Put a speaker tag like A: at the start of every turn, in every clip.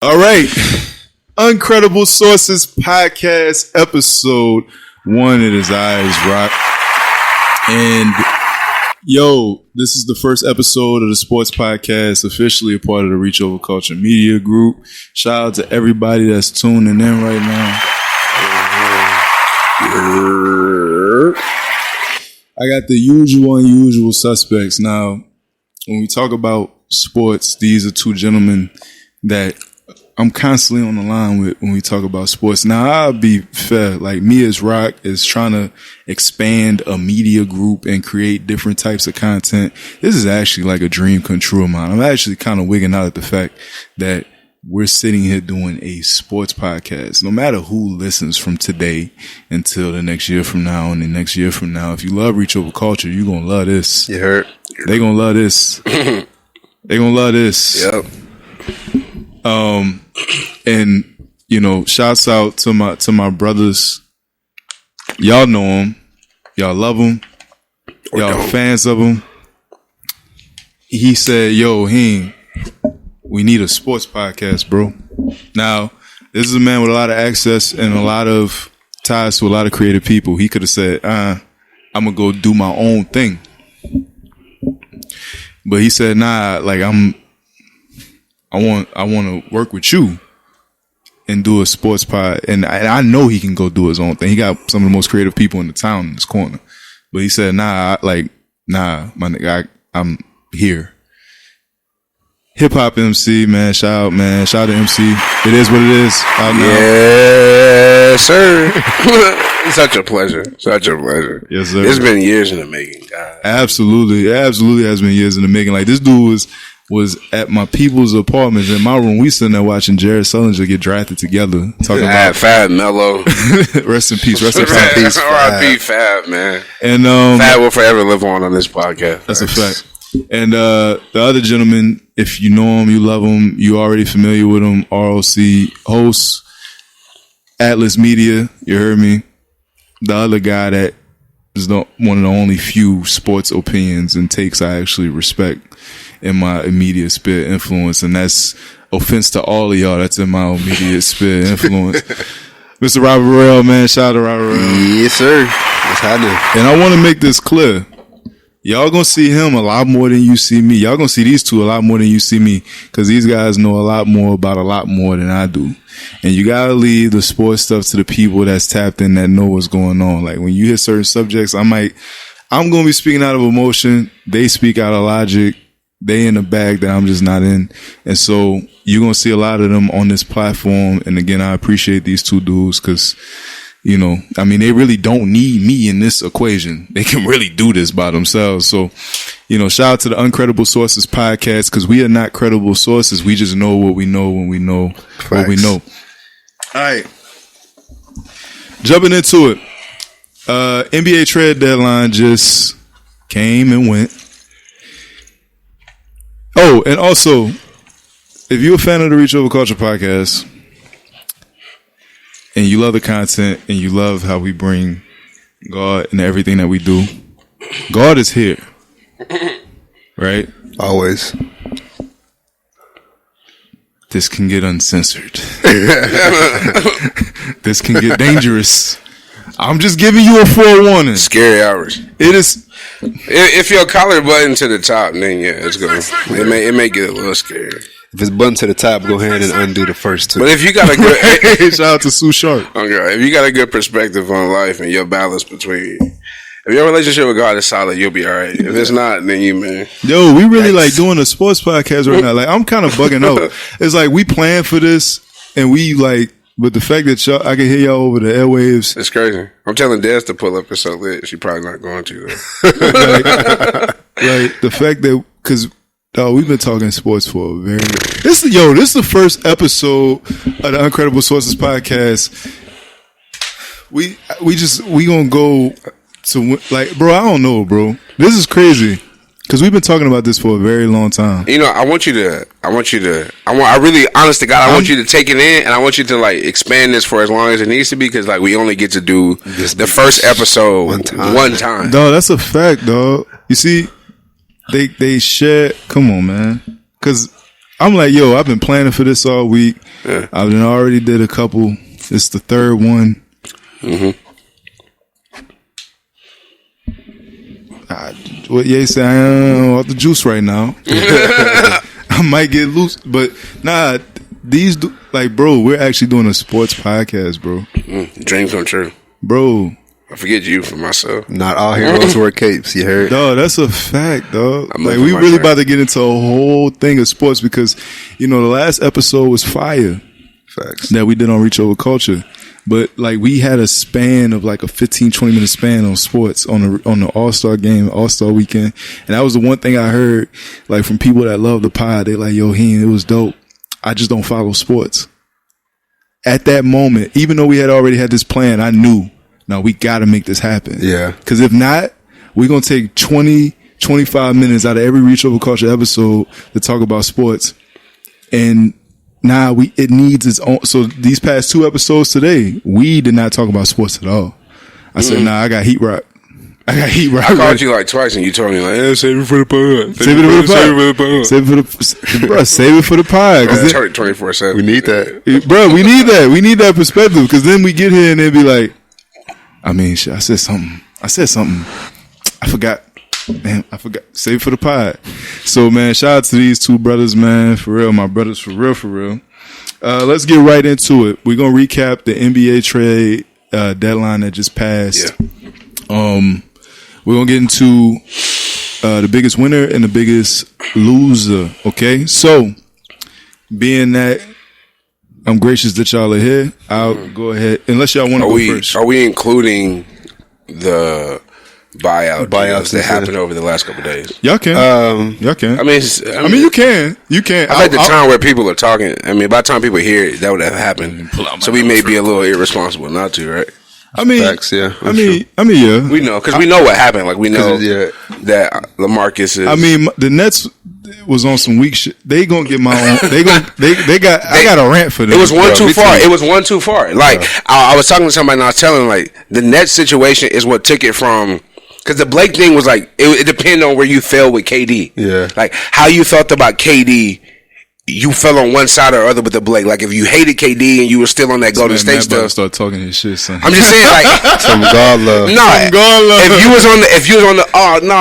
A: All right. Uncredible Sources podcast episode 1. It is Rock. And yo, this is the first episode of the sports podcast, officially a part of the reachoverculture media group. Shout out to everybody that's tuning in right now. I got the usual, unusual suspects. Now, when we talk about sports, these are two gentlemen that I'm constantly on the line with when we talk about sports. Now, I'll be fair. Like, me as Rock is trying to expand a media group and create different types of content. This is actually like a dream come true of mine. I'm actually kind of wigging out at the fact that we're sitting here doing a sports podcast. No matter who listens from today until the next year from now and the next year from now, if you love reachoverculture, you're going to love this.
B: You heard?
A: They going to love this. They going to love this.
B: Yep.
A: And you know, shouts out to my brothers. Y'all know them. Y'all love them. Y'all are fans of them. He said, yo, we need a sports podcast, bro. Now, this is a man with a lot of access and a lot of ties to a lot of creative people. He could have said, I'm going to go do my own thing. But he said, nah, like I want to work with you and do a sports pod. And I know he can go do his own thing. He got some of the most creative people in the town in this corner. But he said, nah, my nigga, I'm here. Hip hop MC, man. Shout out to MC. It is what it is.
B: Yes, sir. Such a pleasure.
A: Yes, sir.
B: It's been years in the making, God.
A: Absolutely. It absolutely has been years in the making. Like, this dude was at my people's apartments in my room. We sitting there watching Jared Sullinger get drafted together. Talking about
B: Fab Mello.
A: Rest in peace.
B: R.I.P. Fab, man.
A: And
B: Fab will forever live on this podcast.
A: That's a fact. And the other gentleman, if you know him, you love him, you already familiar with him, ROC host, Atlas Media, you heard me. The other guy that is one of the only few sports opinions and takes I actually respect in my immediate sphere of influence, and that's offense to all of y'all that's in my immediate sphere of influence. Mr. Robert Royale, man, shout out to Robert Royale.
B: Yes, sir. What's happening?
A: And I want to make this clear. Y'all gonna see him a lot more than you see me. Y'all gonna see these two a lot more than you see me, because these guys know a lot more about a lot more than I do. And you gotta leave the sports stuff to the people that's tapped in, that know what's going on. Like, when you hit certain subjects, I'm gonna be speaking out of emotion. They speak out of logic. They in a bag that I'm just not in. And so you're gonna see a lot of them on this platform. And again, I appreciate these two dudes, because you know, I mean, they really don't need me in this equation. They can really do this by themselves. So, you know, shout out to the Uncredible Sources podcast, because we are not credible sources. We just know what we know when we know what we know. All right. Jumping into it. NBA trade deadline just came and went. Oh, and also, if you're a fan of the reachoverculture podcast, and you love the content, and you love how we bring God into everything that we do, God is here. Right?
B: Always.
A: This can get uncensored. This can get dangerous. I'm just giving you a forewarning.
B: Scary hours.
A: It is.
B: If your collar button to the top, then yeah, it's going. It may get a little scary.
C: If it's button to the top, go ahead and undo the first two.
B: But if you got a good
A: shout out to Sue Sharp.
B: Okay, if you got a good perspective on life and your balance between, if your relationship with God is solid, you'll be all right. If it's not, then you, man.
A: Yo, we really like doing a sports podcast right now. Like, I'm kind of bugging out. It's like we planned for this, and we like, but the fact that I can hear y'all over the airwaves,
B: it's crazy. I'm telling Des to pull up. It's so lit. She probably not going to.
A: like the fact that, because we've been talking sports for a very. This is the first episode of the Uncredible Sources podcast. We gonna go to, like, bro. I don't know, bro. This is crazy. Because we've been talking about this for a very long time.
B: You know, I want you to, honest to God, I want you to take it in, and I want you to, like, expand this for as long as it needs to be, because, like, we only get to do the first episode one time.
A: Dog, that's a fact, dog. You see, they share. Come on, man. Because I'm like, yo, I've been planning for this all week. Yeah. I've already did a couple. It's the third one.
B: Mm-hmm.
A: What Ye say? I am off the juice right now. I might get loose, but nah. Like, bro, we're actually doing a sports podcast, bro.
B: Dreams come true,
A: bro.
B: I forget you for myself.
C: Not all heroes wear capes. You heard?
A: Dog, that's a fact, dog. Like, we really about to get into a whole thing of sports because, the last episode was fire.
C: Facts.
A: That we did on Reach Over Culture. But, like, we had a span of, like, a 15, 20-minute span on sports on the All-Star game, All-Star weekend. And that was the one thing I heard, like, from people that love the pod. They like, yo, it was dope. I just don't follow sports. At that moment, even though we had already had this plan, I knew, no, we got to make this happen.
C: Yeah.
A: Because if not, we're going to take 20, 25 minutes out of every Reach Over Culture episode to talk about sports. And now it needs its own. So these past 2 episodes today, we did not talk about sports at all. I said, I got Heat Rock.
B: I called you like twice and you told me like, save it for the pod.
A: Save it for the pod.
B: 24/7.
C: We need that.
A: Bro, we need that. We need that perspective because then we get here and they be like, I said something. I forgot. Man, I forgot. Save it for the pod. So, man, shout out to these 2 brothers, man. For real. My brothers, for real. Let's get right into it. We're going to recap the NBA trade deadline that just passed. Yeah. We're going to get into the biggest winner and the biggest loser, okay? So, being that I'm gracious that y'all are here, I'll go ahead. Unless y'all want to go first.
B: Are we including the buyouts that happened over the last couple of days?
A: Y'all can. Y'all can.
B: I mean,
A: you can. You can.
B: I like the time where people are talking. I mean, by the time people hear it, that would have happened. So we may be a little irresponsible not to, right?
C: Facts, yeah.
A: Yeah.
B: We know because we know what happened. Like we know that LaMarcus is.
A: I mean, the Nets was on some weak shit. They gonna get my own. I got a rant for them.
B: It was one too far. It was one too far. Like I was talking to somebody and I was telling them, like the Nets situation is what took it from. Because the Blake thing was like it depended on where you fell with KD.
C: Yeah.
B: Like how you felt about KD. You fell on one side or other with the Blake. Like if you hated KD and you were still on that Golden State stuff,
A: start talking his shit, son.
B: I'm just saying, like
C: some God love.
B: If you was on the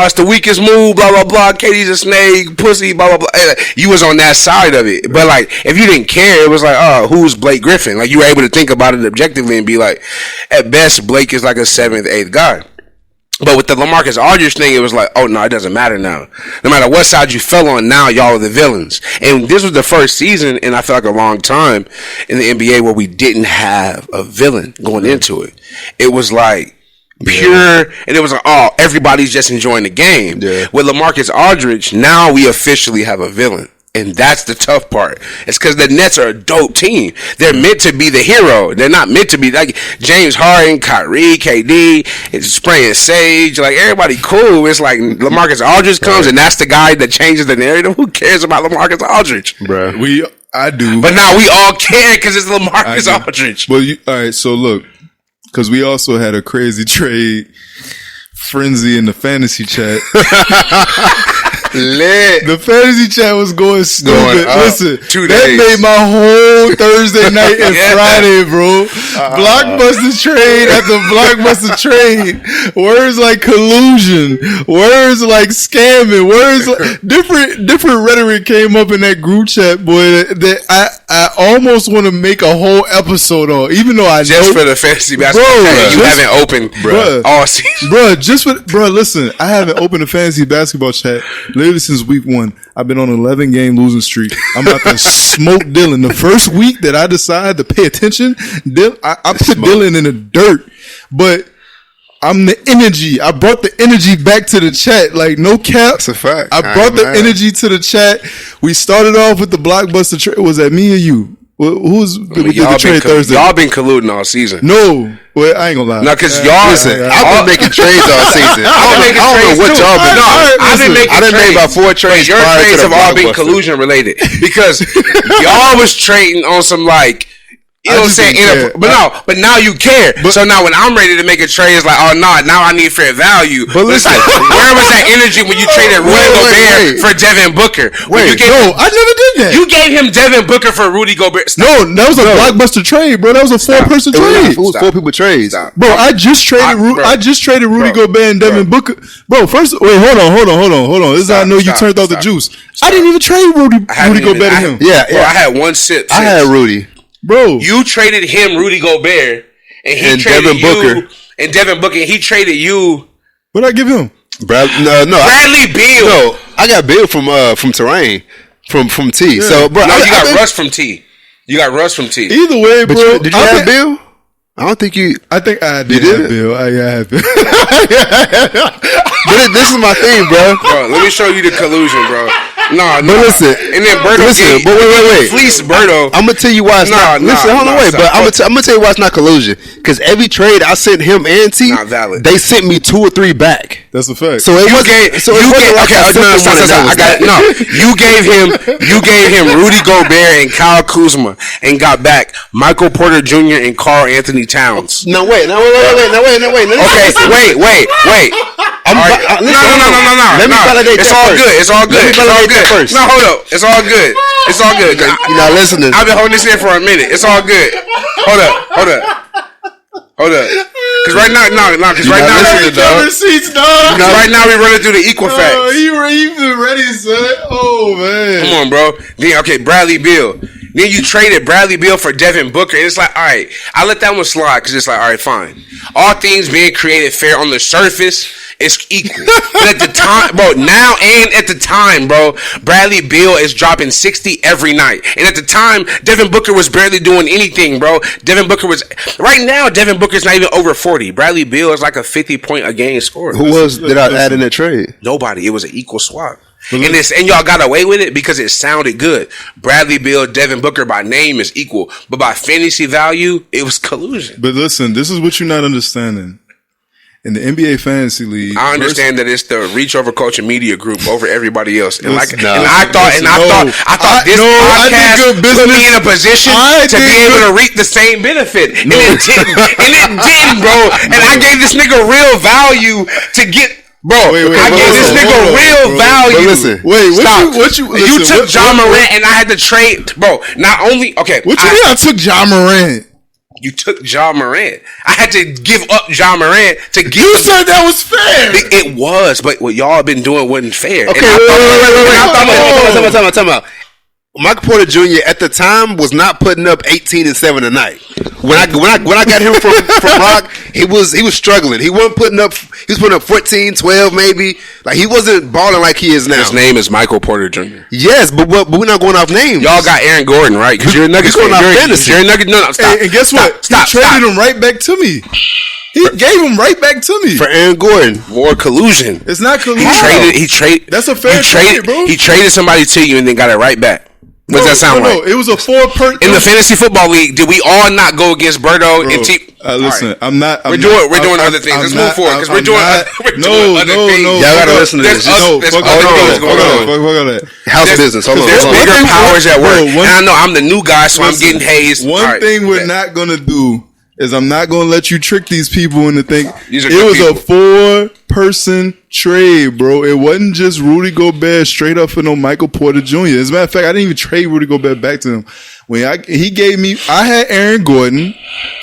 B: it's the weakest move, blah blah blah. KD's a snake, pussy, blah blah blah. You was on that side of it, but like if you didn't care, it was like, who's Blake Griffin? Like you were able to think about it objectively and be like, at best, Blake is like a 7th, 8th guy. But with the LaMarcus Aldridge thing, it was like, oh no, it doesn't matter now. No matter what side you fell on, now y'all are the villains. And this was the first season, and I feel like a long time in the NBA where we didn't have a villain going into it. It was like pure, and it was like, everybody's just enjoying the game. Yeah. With LaMarcus Aldridge, now we officially have a villain. And that's the tough part. It's because the Nets are a dope team. They're meant to be the hero. They're not meant to be like James Harden, Kyrie, KD, it's spraying sage. Like everybody cool. It's like LaMarcus Aldridge comes and that's the guy that changes the narrative. Who cares about LaMarcus Aldridge?
A: Bruh. I do.
B: But now we all care because it's LaMarcus Aldridge.
A: Well, all right. So look, because we also had a crazy trade frenzy in the fantasy chat.
C: Lit.
A: The fantasy chat was going stupid. Listen,
B: 2 days.
A: That made my whole Thursday night and Friday, bro. Blockbuster trade after blockbuster trade. Words like collusion. Words like scamming. Words like different rhetoric came up in that group chat, boy. That I almost want to make a whole episode on, even though I
B: just for the fantasy basketball chat you haven't opened all season.
A: Listen, I haven't opened a fantasy basketball chat literally since week 1. I've been on an 11-game losing streak. I'm about to smoke Dylan. The first week that I decided to pay attention, I put Dylan in the dirt. But I'm the energy. I brought the energy back to the chat. Like, no cap.
C: That's a fact.
A: I brought the energy to the chat. We started off with the blockbuster trade. Was that me or you? Who's we did the trade Thursday?
B: Y'all been colluding all season.
A: No. Well, I ain't gonna lie.
B: No, because y'all listen.
C: I've been making trades all season. I don't know what y'all been doing.
B: I've been making trades.
C: Made about 4 trades.
B: Your trades have all been collusion related because y'all was trading on some like You know what I'm saying? But now you care. So now when I'm ready to make a trade, it's like, oh no, now I need fair value. But it's like, where was that energy when you traded Rudy Gobert for Devin Booker?
A: I never did that.
B: You gave him Devin Booker for Rudy Gobert.
A: No, that was a blockbuster trade, bro. That was a 4-person trade.
C: It was 4 people trades.
A: Bro, I just traded Rudy Gobert and Devin Booker. Bro, hold on. This is how I know you turned off the juice. I didn't even trade Rudy Gobert to him.
C: Yeah.
B: I had one sip.
C: I had Rudy.
A: Bro,
B: you traded him Rudy Gobert, and he traded
C: Devin Booker.
B: And Devin Booker, and he traded you.
A: What did I give him?
B: Bradley Beal.
C: No, I got Beal from Tourney, from T. Yeah. So, bro,
B: you got Russ from T.
A: Either way, bro.
C: Did you have Bill? I don't think you.
A: I think I did have Bill. I had Bill.
C: But this is my thing, bro.
B: Bro, let me show you the collusion, bro. No.
C: But listen,
B: and then Berto
C: wait.
B: Fleece Berto.
C: I'm gonna tell you why it's not. Listen, hold on, wait. But I'm gonna tell you why it's not collusion. Because every trade I sent him and T,
B: not valid.
C: They sent me 2 or 3 back.
A: That's a fact.
C: So it wasn't.
B: You gave him Rudy Gobert and Kyle Kuzma and got back Michael Porter Jr. and Karl Anthony Towns.
C: No, wait.
B: Okay, wait.
C: No. Let me validate that first.
B: It's all good.
C: First.
B: No, hold up. It's all good.
C: You're not listening.
B: I've been holding this in for a minute. It's all good. Hold up. Because right now, we're running through the Equifax.
A: Oh, you been ready, son. Oh, man.
B: Come on, bro. Then, okay, Bradley Beal. Then you traded Bradley Beal for Devin Booker. And it's like, all right, I let that one slide because it's like, all right, fine. All things being created fair on the surface, it's equal. But at the time, bro, now and at the time, bro, Bradley Beal is dropping 60 every night. And at the time, Devin Booker was barely doing anything, bro. Right now, Devin Booker's not even over 40. Bradley Beal is like a 50-point-a-game scorer.
C: Who else did I add in that trade?
B: Nobody. It was an equal swap. And y'all got away with it because it sounded good. Bradley Beal, Devin Booker by name is equal, but by fantasy value, it was collusion.
A: But listen, this is what you're not understanding. In the NBA Fantasy League,
B: I understand that it's the Reach Over Culture Media Group over everybody else, and I thought this podcast put me in a position to be able to reap the same benefit, and it didn't, bro. And I gave this nigga real value to get. Bro, I gave this nigga real value.
C: Listen,
B: you took John Morant and I had to trade, bro. Not only
A: What you mean I took John Morant?
B: You took John Morant. I had to give up John Morant to give.
A: You said that was fair.
B: It was, but what y'all been doing wasn't fair.
C: Okay, wait. Time out. Michael Porter Jr. at the time was not putting up 18 and 7 a night. When I got him from Rock, he was struggling. He was putting up 14, 12 maybe. Like he wasn't balling like he is now.
B: His name is Michael Porter Jr.
C: Yes, but we're not going off names.
B: Y'all got Aaron Gordon, right? Because you're a Nuggets fan. You're a Nuggets. No, stop.
A: And guess what? He traded him right back to me. He gave him right back to me
C: for Aaron Gordon.
B: More collusion.
A: It's not collusion.
B: He traded.
A: That's a fair trade, bro.
B: He traded somebody to you and then got it right back. What does that sound like?
A: No, it was a 4-per.
B: In the fantasy football league, did we all not go against Berto and T?
A: Listen, right.
B: We're doing other things. Let's move forward because we're doing other things.
C: Y'all gotta listen to this.
B: Fuck on
C: that. House business. Hold on.
B: There's bigger powers at work. And I know I'm the new guy, so I'm getting hazed.
A: One thing we're not gonna do is I'm not gonna let you trick these people into thinking it was a 4-person trade, bro. It wasn't just Rudy Gobert straight up for no Michael Porter Jr. As a matter of fact, I didn't even trade Rudy Gobert back to him. When he gave me, I had Aaron Gordon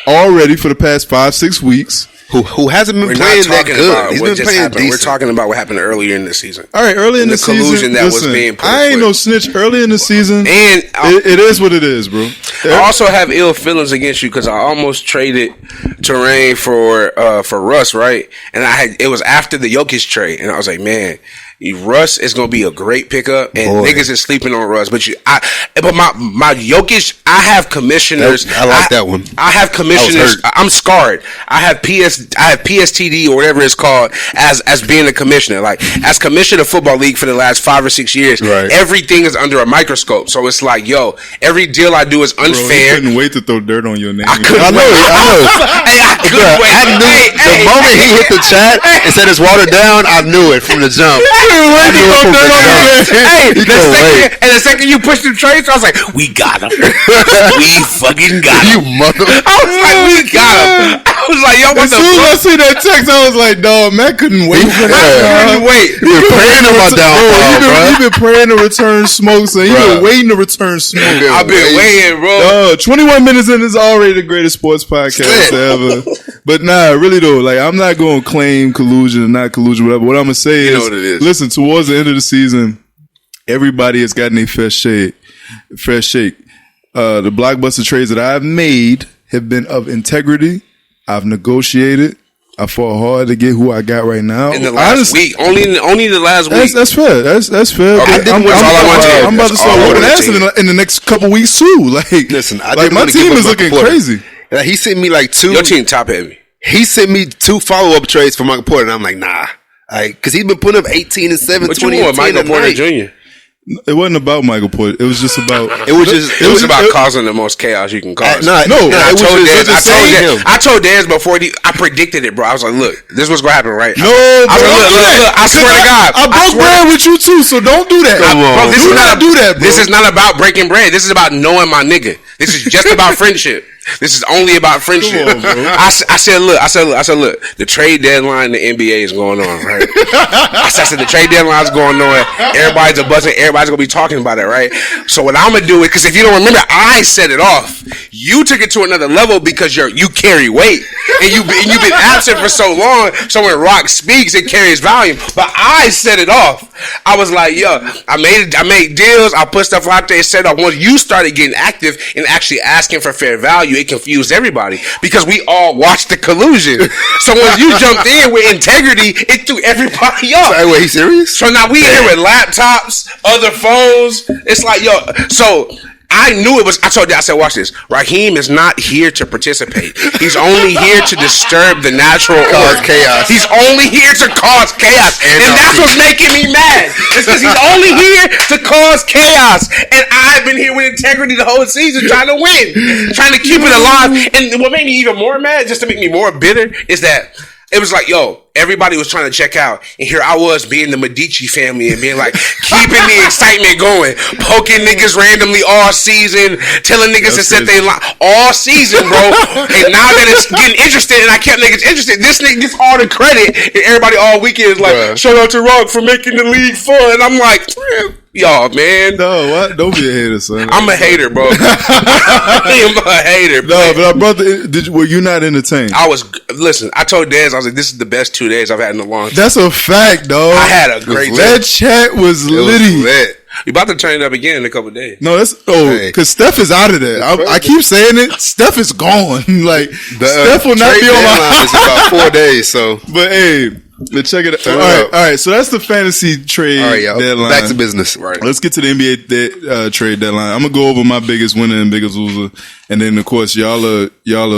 A: already for the past 5-6 weeks.
C: Who hasn't been playing that good. He's been playing decent.
B: We're talking about what happened earlier in the season.
A: All right, early in the season.
B: The collusion that was being put
A: I ain't no snitch early in the season.
B: And
A: it is what it is, bro.
B: I also have ill feelings against you because I almost traded Tourney for Russ, right? And it was after the Jokic trade, and I was like, man, Russ is gonna be a great pickup, and niggas is sleeping on Russ. But my Jokic, I have commissioners.
C: I like that one.
B: I have commissioners. I'm scarred. I have PS PSTD or whatever it's called as being a commissioner. Like as commissioner of football league for the last 5 or 6 years, everything is under a microscope. So it's like, yo, every deal I do is unfair.
A: I couldn't wait to throw dirt on your name.
C: I knew the moment he hit the chat and said it's watered down, I knew it from the jump.
B: The second you pushed the trades, I was like, we got him. We fucking got him.
C: You mother.
B: I was like, we got him. I was like, yo, what
A: as soon as I see that text, I was like, dog, Matt couldn't wait for that.
B: I couldn't wait.
C: You've been praying about downfall, bro.
A: You've been praying to return smoke, so you've been waiting to return smoke.
B: I've been waiting, bro.
A: 21 minutes in is already the greatest sports podcast ever. But nah, really though, like I'm not going to claim collusion or not collusion, whatever. What I'm going to say is, listen, towards the end of the season, everybody has gotten a fair shake. The blockbuster trades that I've made have been of integrity. I've negotiated. I fought hard to get who I got right now.
B: In the last week, only the last week.
A: That's fair. That's fair.
B: Okay.
A: I'm about to start whooping ass in the next couple weeks too. Like,
C: listen,
A: like my team is looking crazy.
C: He sent me like 2.
B: Your team top heavy.
C: He sent me 2 follow-up trades for Michael Porter, and I'm like, nah, because he's been putting up 18 and 7,
B: What
C: 20
B: you
C: and
B: want,
C: 10
B: Michael Porter Jr.?
A: It wasn't about Michael Porter. It was just about.
B: It was about causing the most chaos you can cause.
C: I
B: told Dez before I predicted it, bro. I was like, look, this was gonna happen, right?
A: No, bro,
B: I swear to God,
A: I broke bread with you too, so don't do that.
B: Bro,
A: do not do that, bro.
B: This is not about breaking bread. This is about knowing my nigga. This is just about friendship. This is only about friendship.
A: Come on, bro.
B: I said, look, the trade deadline in the NBA is going on, right? I said, the trade deadline is going on. Everybody's buzzing. Everybody's going to be talking about it, right? So what I'm going to do is, because if you don't remember, I set it off. You took it to another level because you carry weight. And you've been absent for so long, so when Rock speaks, it carries volume. But I set it off. I was like, yo, I made deals. I put stuff out there and set off. Once you started getting active and actually asking for fair value, it confused everybody because we all watched the collusion. So when you jumped in with integrity, it threw everybody off.
C: So, wait, he serious?
B: So now we here with laptops, other phones. It's like, yo, so I knew it was. I said, watch this. Raheem is not here to participate. He's only here to disturb the natural order.
C: Chaos.
B: He's only here to cause chaos, and that's what's making me mad. It's because he's only here to cause chaos, and I've been here with integrity the whole season, trying to win, trying to keep it alive. And what made me even more mad, just to make me more bitter, is that it was like, yo, everybody was trying to check out, and here I was being the Medici family and being like, keeping the excitement going, poking niggas randomly all season, telling niggas to set their line all season, bro. And now that it's getting interested, and I kept niggas interested, this nigga gets all the credit, and everybody all weekend is like, shout out to Rock for making the league fun. And I'm like, y'all, man.
A: No, what? Don't be a hater, son.
B: I'm a hater, bro. I'm a hater, bro.
A: No, but brother, were you not entertained?
B: Listen, I told Dez, I was like, this is the best 2 days I've had in a long time.
A: That's a fact, dog.
B: I had a great day.
A: That chat was litty.
B: You about to turn it up again in a couple of days.
A: No, because Steph is out of there. I keep saying it. Steph is gone. Like Steph will not be on my line.
C: It's about 4 days. So,
A: but hey, let's check it out. All right. So that's the fantasy trade deadline.
C: Back to business.
B: Right.
A: Let's get to the NBA trade deadline. I'm gonna go over my biggest winner and biggest loser, and then of course y'all are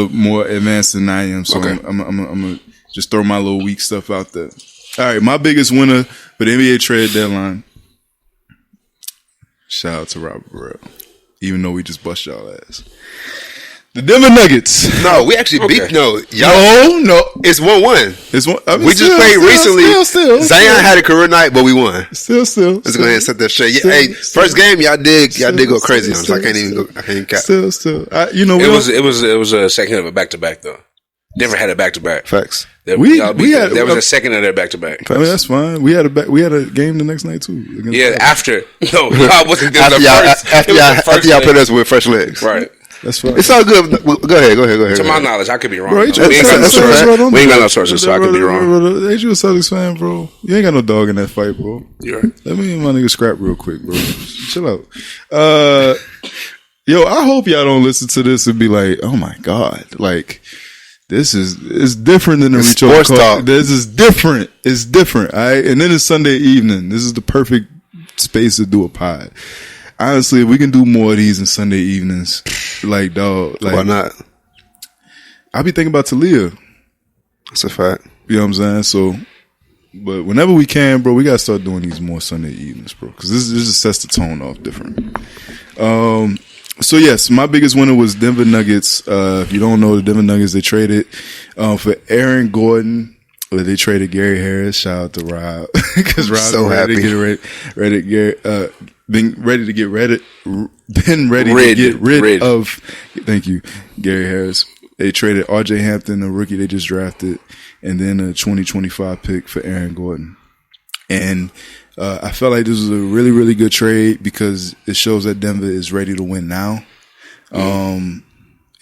A: more advanced than I am. So I'm gonna just throw my little weak stuff out there. All right, my biggest winner for the NBA trade deadline. Shout out to Robert Burrell, even though we just bust y'all ass. The Denver Nuggets.
C: No, we actually beat. No, it's 1-1.
A: It's one.
C: We just played recently.
A: Still,
C: Zion had a career night, but we won.
A: Still.
C: Let's go ahead and set that straight. First game, y'all did go crazy on us. I can't even cap.
A: Still.
B: It was a second of a back to back though. Denver had a back to back.
C: Facts.
B: There was a second of their back to back.
A: I mean, that's fine. We had a game the next night too.
B: Yeah, after. No, I wasn't there.
C: After y'all put us with fresh legs.
B: Right.
A: That's fine.
C: It's all good. Go ahead.
B: To my knowledge, I could be wrong.
A: Bro,
B: we ain't got no sources, so I could be wrong.
A: Ain't you a Celtics fan, bro? You ain't got no dog in that fight, bro.
B: You're right.
A: Let me and my nigga scrap real quick, bro. Chill out. Yo, I hope y'all don't listen to this and be like, oh my God, like, it's different than the
C: sports talk.
A: This is different. It's different. All right. And then it's Sunday evening. This is the perfect space to do a pod. Honestly, if we can do more of these in Sunday evenings, like, dog, like,
C: why not?
A: I be thinking about Talia.
C: That's a fact.
A: You know what I'm saying? So, but whenever we can, bro, we gotta start doing these more Sunday evenings, bro, because this just sets the tone off different. So yes, my biggest winner was Denver Nuggets. If you don't know, the Denver Nuggets, they traded for Aaron Gordon. They traded Gary Harris. Shout out to Rob, because Rob's
C: so
A: ready to get rid of. Thank you, Gary Harris. They traded RJ Hampton, a rookie they just drafted, and then a 2025 pick for Aaron Gordon. And I felt like this was a really, really good trade because it shows that Denver is ready to win now.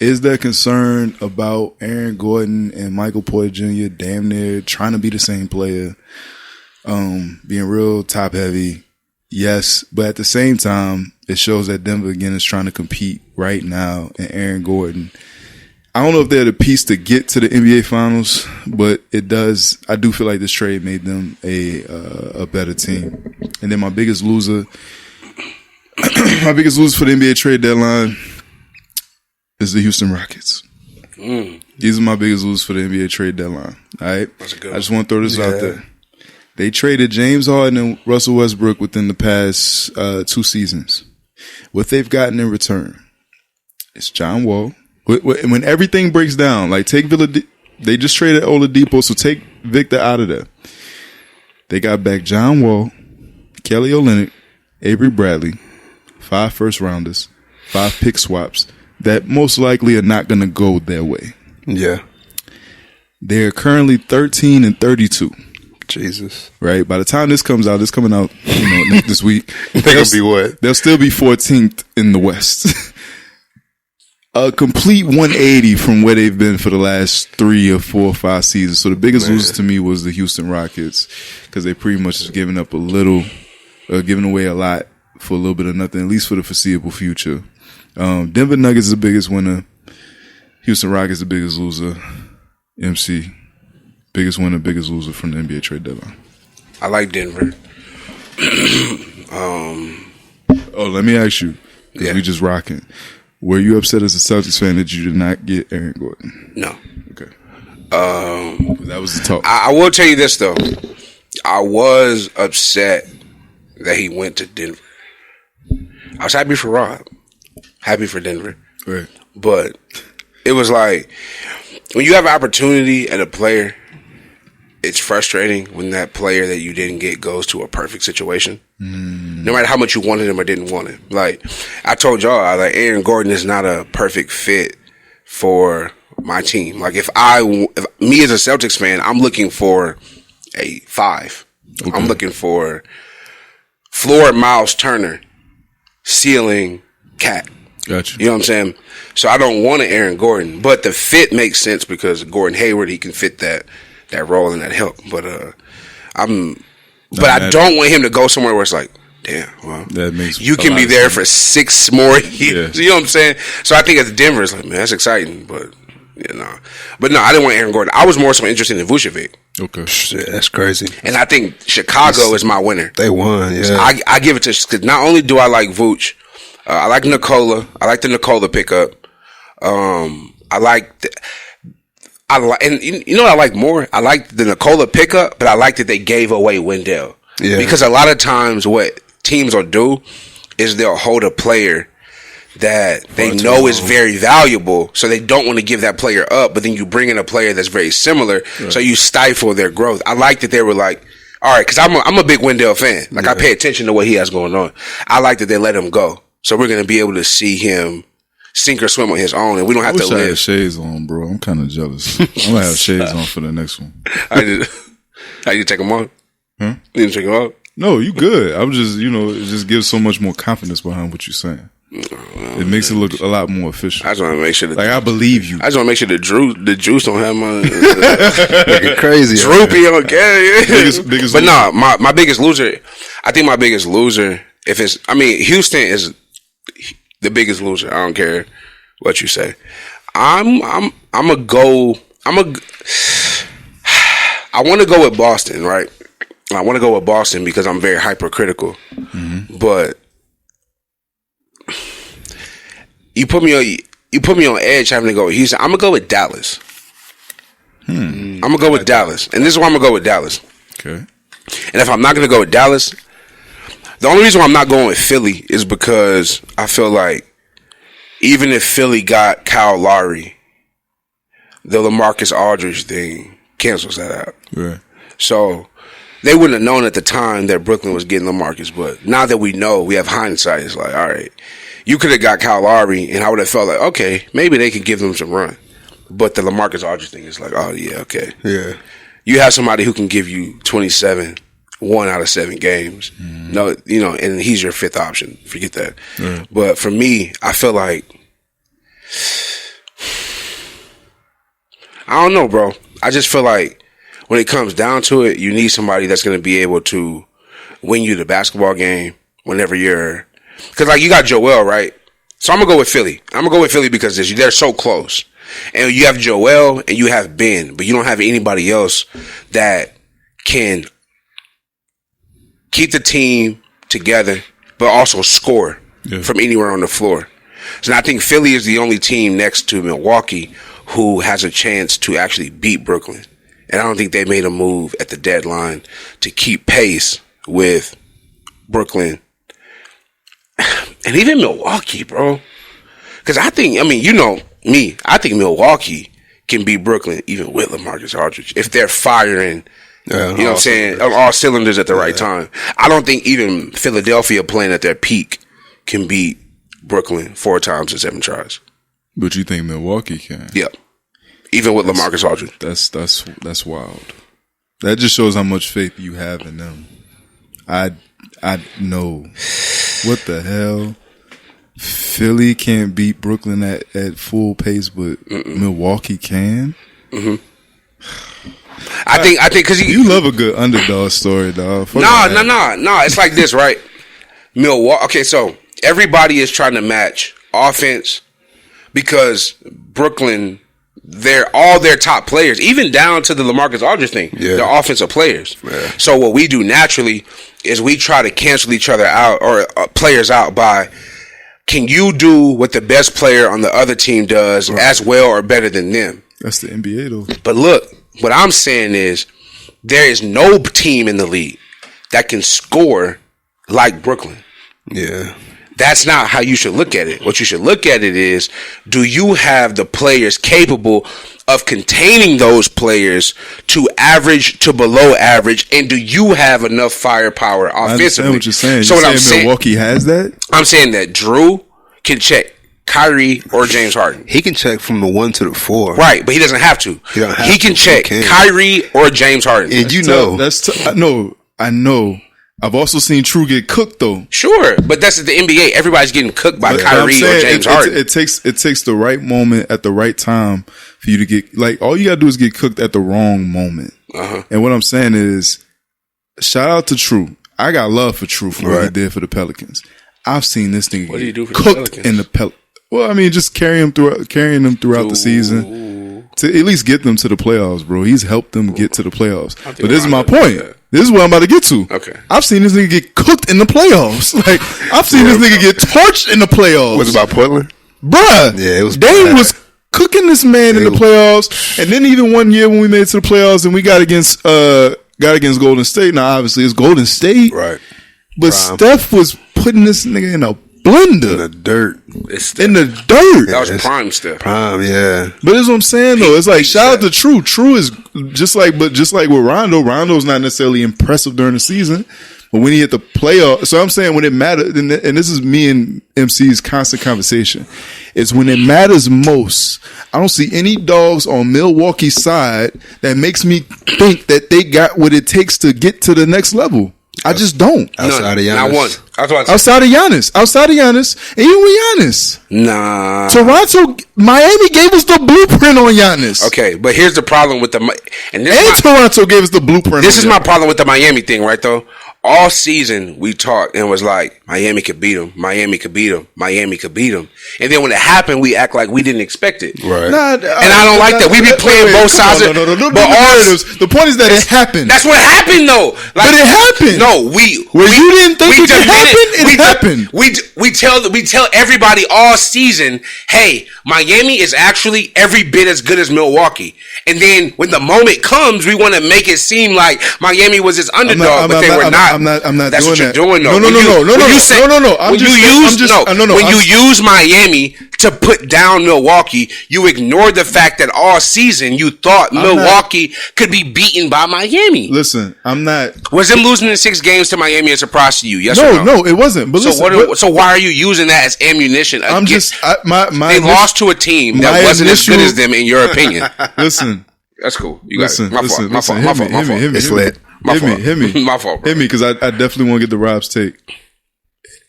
A: Is there concern about Aaron Gordon and Michael Porter Jr. damn near trying to be the same player, being real top heavy? Yes, but at the same time, it shows that Denver again is trying to compete right now, and Aaron Gordon, I don't know if they're the piece to get to the NBA Finals, but it does. I do feel like this trade made them a better team. And then my biggest loser for the NBA trade deadline is the Houston Rockets. These are my biggest losers for the NBA trade deadline. All right, I just want to throw this out there. They traded James Harden and Russell Westbrook within the past 2 seasons. What they've gotten in return is John Wall. When everything breaks down, like they just traded Oladipo, so take Victor out of there. They got back John Wall, Kelly Olynyk, Avery Bradley, 5 first rounders, 5 pick swaps that most likely are not going to go their way.
C: Yeah.
A: They're currently 13 and 32.
C: Jesus.
A: Right? By the time this comes out, it's coming out, this week.
C: They're going to be what?
A: They'll still be 14th in the West. A complete 180 from where they've been for the last 3 or 4 or 5 seasons. So the biggest loser to me was the Houston Rockets, because they pretty much just giving up giving away a lot for a little bit of nothing, at least for the foreseeable future. Denver Nuggets is the biggest winner. Houston Rockets the biggest loser. MC, biggest winner, biggest loser from the NBA trade deadline.
B: I like Denver.
A: Let me ask you, because we just rocking. Were you upset as a Celtics fan that you did not get Aaron Gordon?
B: No.
A: Okay. That was the talk.
B: I will tell you this, though. I was upset that he went to Denver. I was happy for Rob. Happy for Denver.
A: Right.
B: But it was like, when you have an opportunity at a player, it's frustrating when that player that you didn't get goes to a perfect situation. No matter how much you wanted him or didn't want him. Like, I told y'all, Aaron Gordon is not a perfect fit for my team. Like, if me as a Celtics fan, I'm looking for a 5. Okay. I'm looking for floor Miles Turner, ceiling Cat.
A: Gotcha.
B: You know what I'm saying? So I don't want an Aaron Gordon, but the fit makes sense because Gordon Hayward, he can fit that role and that help. But I don't want him to go somewhere where it's like, damn, well,
A: that makes
B: you can be there for 6 more years.
A: Yeah.
B: You know what I'm saying? So I think as Denver, it's like, man, that's exciting, but But no, I didn't want Aaron Gordon. I was more so interested in Vucevic.
A: Okay.
C: Shit, that's crazy.
B: And I think Chicago is my winner.
C: They won, yeah.
B: So I give it to, because not only do I like Vooch, I like Nikola. I like the Nikola pickup. And you know what I like more? I like the Nikola pickup, but I like that they gave away Wendell.
C: Yeah.
B: Because a lot of times what teams will do is they'll hold a player that they know is very valuable, so they don't want to give that player up, but then you bring in a player that's very similar, so you stifle their growth. I like that they were like, all right, because I'm a big Wendell fan. Like, I pay attention to what he has going on. I like that they let him go. So we're going to be able to see him sink or swim on his own, and we don't have to live.
A: I had shades on, bro. I'm kind of jealous. I'm going to have shades on for the next one.
B: I need to take them off?
A: Huh?
B: You need to take them off?
A: No, you good. I'm just, it just gives so much more confidence behind what you're saying. It makes it look a lot more efficient.
B: I just want to make sure that,
A: I believe you.
B: I just want to make sure the juice don't have my
C: looking crazy.
B: Droopy on camera.
A: Biggest
B: but no, my biggest loser. I think my biggest loser, Houston is the biggest loser. I don't care what you say. I want to go with Boston, right? I want to go with Boston because I'm very hypercritical. Mm-hmm. But you put me on edge having to go with Houston. I'm gonna go with Dallas. I'm gonna go with Dallas, and this is why I'm gonna go with Dallas.
A: Okay.
B: And if I'm not gonna go with Dallas, the only reason why I'm not going with Philly is because I feel like even if Philly got Kyle Lowry, the LaMarcus Aldridge thing cancels that out.
A: Right.
B: So they wouldn't have known at the time that Brooklyn was getting LaMarcus, but now that we know, we have hindsight. It's like, all right, you could have got Kyle Lowry, and I would have felt like, okay, maybe they could give them some run. But the LaMarcus Aldridge thing is like, oh yeah, okay,
C: Yeah.
B: you have somebody who can give you 27, 1 out of 7 games. No, and he's your 5th option. Forget that. But for me, I feel like I don't know, bro. I just feel like when it comes down to it, you need somebody that's going to be able to win you the basketball game whenever you're, because like you got Joel, right? So I'm gonna go with Philly. I'm gonna go with Philly because they're so close. And you have Joel and you have Ben, but you don't have anybody else that can keep the team together, but also score from anywhere on the floor. So I think Philly is the only team next to Milwaukee who has a chance to actually beat Brooklyn. And I don't think they made a move at the deadline to keep pace with Brooklyn. And even Milwaukee, bro. Because I think, I think Milwaukee can beat Brooklyn even with LaMarcus Aldridge if they're firing, you know what I'm saying, on all cylinders at the right time. I don't think even Philadelphia playing at their peak can beat Brooklyn 4 times in 7 tries.
A: But you think Milwaukee can?
B: Yeah. Even with LaMarcus Aldridge.
A: That's wild. That just shows how much faith you have in them. I know. What the hell? Philly can't beat Brooklyn at full pace, but Milwaukee can.
B: I think because
A: you love a good underdog story, dog.
B: No. It's like this, right? Milwaukee. Okay, so everybody is trying to match offense because Brooklyn, they're all their top players, even down to the LaMarcus Aldridge thing. Yeah. They're offensive players. Yeah. So what we do naturally is we try to cancel each other out or players out by, can you do what the best player on the other team does as well or better than them?
A: That's the NBA though.
B: But look, what I'm saying is there is no team in the league that can score like Brooklyn.
C: Yeah.
B: That's not how you should look at it. What you should look at it is, do you have the players capable of containing those players to average to below average, and do you have enough firepower offensively?
A: I understand what you're saying.
B: So
A: I'm saying Milwaukee has that?
B: I'm saying that Drew can check Kyrie or James Harden.
C: He can check from the 1 to the 4.
B: Right, but he doesn't have to. He can check Kyrie or James Harden.
C: And
A: I know. I've also seen True get cooked though.
B: Sure, but that's the NBA. Everybody's getting cooked by Kyrie or James Harden.
A: It takes the right moment at the right time for you to get, like, all you gotta do is get cooked at the wrong moment. And what I'm saying is, shout out to True. I got love for True for what he did for the Pelicans. I've seen this nigga get cooked in the Pelicans. Well, I mean, just carrying them throughout the season to at least get them to the playoffs, bro. He's helped them get to the playoffs. But this is my point. This is what I'm about to get to.
B: Okay.
A: I've seen this nigga get cooked in the playoffs. Like, I've seen this nigga get torched in the playoffs.
C: Was it about Portland?
A: Bruh.
C: Yeah, it was.
A: Dame was cooking this man in the playoffs. And then even one year when we made it to the playoffs and we got against Golden State. Now, obviously, it's Golden State.
C: Right.
A: But Steph was putting this nigga in a blender.
C: In the dirt.
A: In the dirt.
B: That was prime Steph.
C: Prime, yeah.
A: But that's what I'm saying, though. It's like, shout out to True. True is just like with Rondo. Rondo's not necessarily impressive during the season, but when he hit the playoff, so I'm saying when it matters, and this is me and MC's constant conversation, is when it matters most. I don't see any dogs on Milwaukee's side that makes me think that they got what it takes to get to the next level. I just don't.
C: Outside of Giannis.
B: Not one.
A: Outside of Giannis. And even with Giannis.
B: Nah.
A: Miami gave us the blueprint on Giannis.
B: Okay, but here's the problem with Toronto
A: gave us the blueprint.
B: This is my problem with the Miami thing, right, though? all season we talked and was like, Miami could beat them. Miami could beat them. Miami could beat them. And then when it happened, we act like we didn't expect it.
C: Right.
B: And I don't like that. We be playing both sides.
A: No. The point is that it happened.
B: That's what happened, though.
A: But it happened.
B: No, you
A: didn't think it could happen? It happened.
B: We tell everybody all season, hey, Miami is actually every bit as good as Milwaukee. And then when the moment comes, we want to make it seem like Miami was his underdog, but they were not.
A: I'm not
B: That's
A: doing
B: what you're
A: that.
B: doing, though.
A: No.
B: When you use Miami to put down Milwaukee, you ignore the fact that all season you thought Milwaukee could be beaten by Miami.
A: Listen, I'm not.
B: Was them losing in 6 games to Miami a surprise to you? Yes or no?
A: No, it wasn't. But
B: So why are you using that as ammunition? They lost to a team that wasn't as good as them, in your opinion.
A: Listen,
B: that's cool. You got it. My fault.
A: Hit me.
B: My fault.
A: Hit me, because I definitely want to get the Rob's take.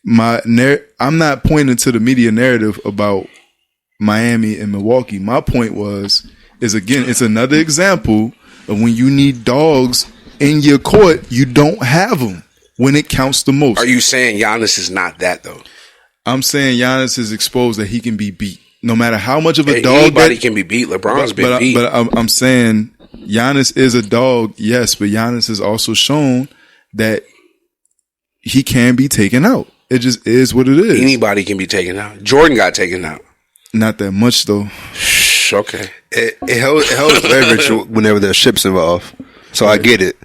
A: I'm not pointing to the media narrative about Miami and Milwaukee. My point is again, it's another example of when you need dogs in your court, you don't have them when it counts the most.
B: Are you saying Giannis is not that, though?
A: I'm saying Giannis is exposed that he can be beat. No matter how much of a dog.
B: Anybody can be beat. LeBron's been beat.
A: But I'm saying Giannis is a dog, yes, but Giannis has also shown that he can be taken out. It just is what it is.
B: Anybody can be taken out. Jordan got taken out.
A: Not that much, though.
B: Okay.
C: It holds leverage whenever there's chips involved. So I get it.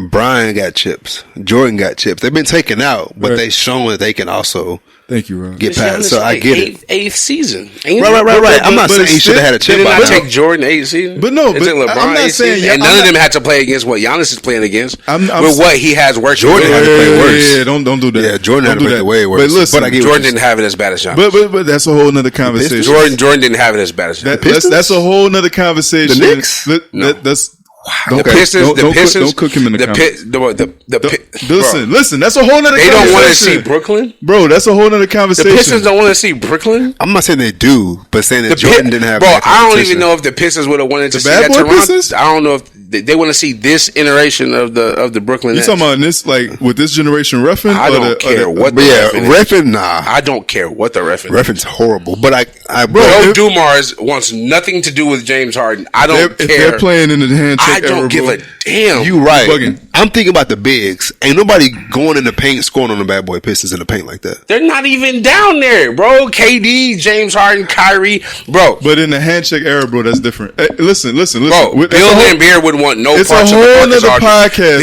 C: Brian got chips. Jordan got chips. They've been taken out, but they shown that they can also
A: Thank you, Ron.
C: get past. So I get it.
B: Eighth season.
C: Right. I'm not saying he should have had a chip.
B: Did not take Jordan 8th season?
A: But no, but
B: LeBron
A: I'm not saying.
B: And none of them had to play against what Giannis is playing against. With what he has worked.
C: Jordan had to play worse.
A: Yeah, don't do that.
C: Yeah, Jordan had to play way worse.
A: But listen,
C: I get
B: Jordan didn't have it as bad as Giannis.
A: But that's a whole nother conversation.
B: Jordan didn't have it as bad as Giannis.
A: That's a whole nother conversation.
C: The Knicks?
A: That's.
B: The Pistons.
A: Don't cook him in the comments. Listen. That's a whole nother.
B: They
A: conversation.
B: don't want to see Brooklyn,
A: bro. That's a whole nother conversation.
B: The Pistons don't want to see Brooklyn.
C: I'm not saying they do, but saying that Jordan didn't have.
B: Bro, I don't even know if the Pistons would have wanted to see that Toronto. Pistons? I don't know if they want to see this iteration of the Brooklyn.
A: You talking about this, like with this generation reffing?
B: I don't care what the
C: reffing. Nah,
B: I don't care what the reffing.
C: Reffing's horrible, but
B: Joe Dumars wants nothing to do with James Harden. I don't care.
A: If they're playing in the hand check
B: I don't give a damn.
C: You right.
A: Bugging.
C: I'm thinking about the bigs. Ain't nobody going in the paint scoring on the bad boy Pistons in the paint like that.
B: They're not even down there, bro. KD, James Harden, Kyrie, bro.
A: But in the hand check era, bro, that's different. Hey, listen.
B: Bro, Bill Laimbeer would want no parts of the
A: whole nother podcast.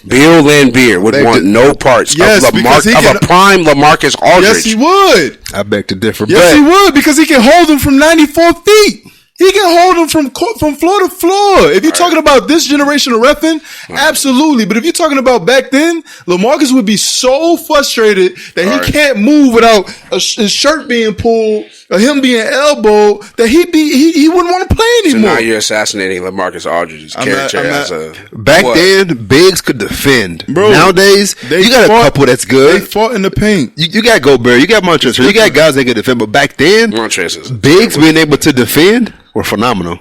B: Bill Laimbeer would want no parts of a prime LaMarcus Aldridge.
A: Yes, he would.
C: I beg to differ.
A: Yes, he would, because he can hold him from 94 feet. He can hold him from floor to floor. If you're talking about this generation of reffing, absolutely. But if you're talking about back then, LaMarcus would be so frustrated that he can't move without his shirt being pulled or him being elbowed that he wouldn't want to play anymore.
B: So now you're assassinating LaMarcus Aldridge's character.
C: Back then, bigs could defend.
A: Bro,
C: nowadays, you got a couple that's good.
A: They fought in the paint.
C: You got Gobert, you got Montrezl, you got guys that can defend. But back then, bigs being able to defend were phenomenal.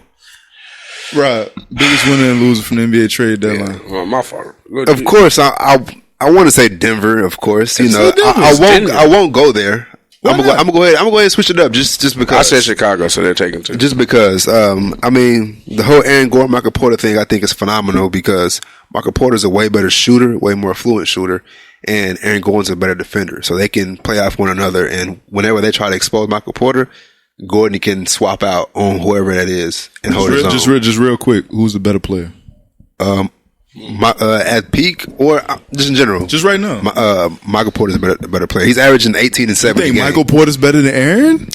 A: Right. Biggest winner and loser from the NBA trade deadline.
B: Yeah, well, my fault.
C: Of course, I want to say Denver, of course. I won't go there. I'm gonna go ahead and switch it up just because.
B: I said Chicago, so they're taking two.
C: Just because, the whole Aaron Gordon, Michael Porter thing, I think is phenomenal because Michael Porter's a way better shooter, way more fluent shooter, and Aaron Gordon's a better defender. So they can play off one another, and whenever they try to expose Michael Porter, Gordon can swap out on whoever that is and hold his own.
A: Just real quick, who's the better player?
C: At peak or just in general?
A: Just right now.
C: Michael Porter's a better player. He's averaging 18 and 7 a game.
A: Michael Porter's better than Aaron?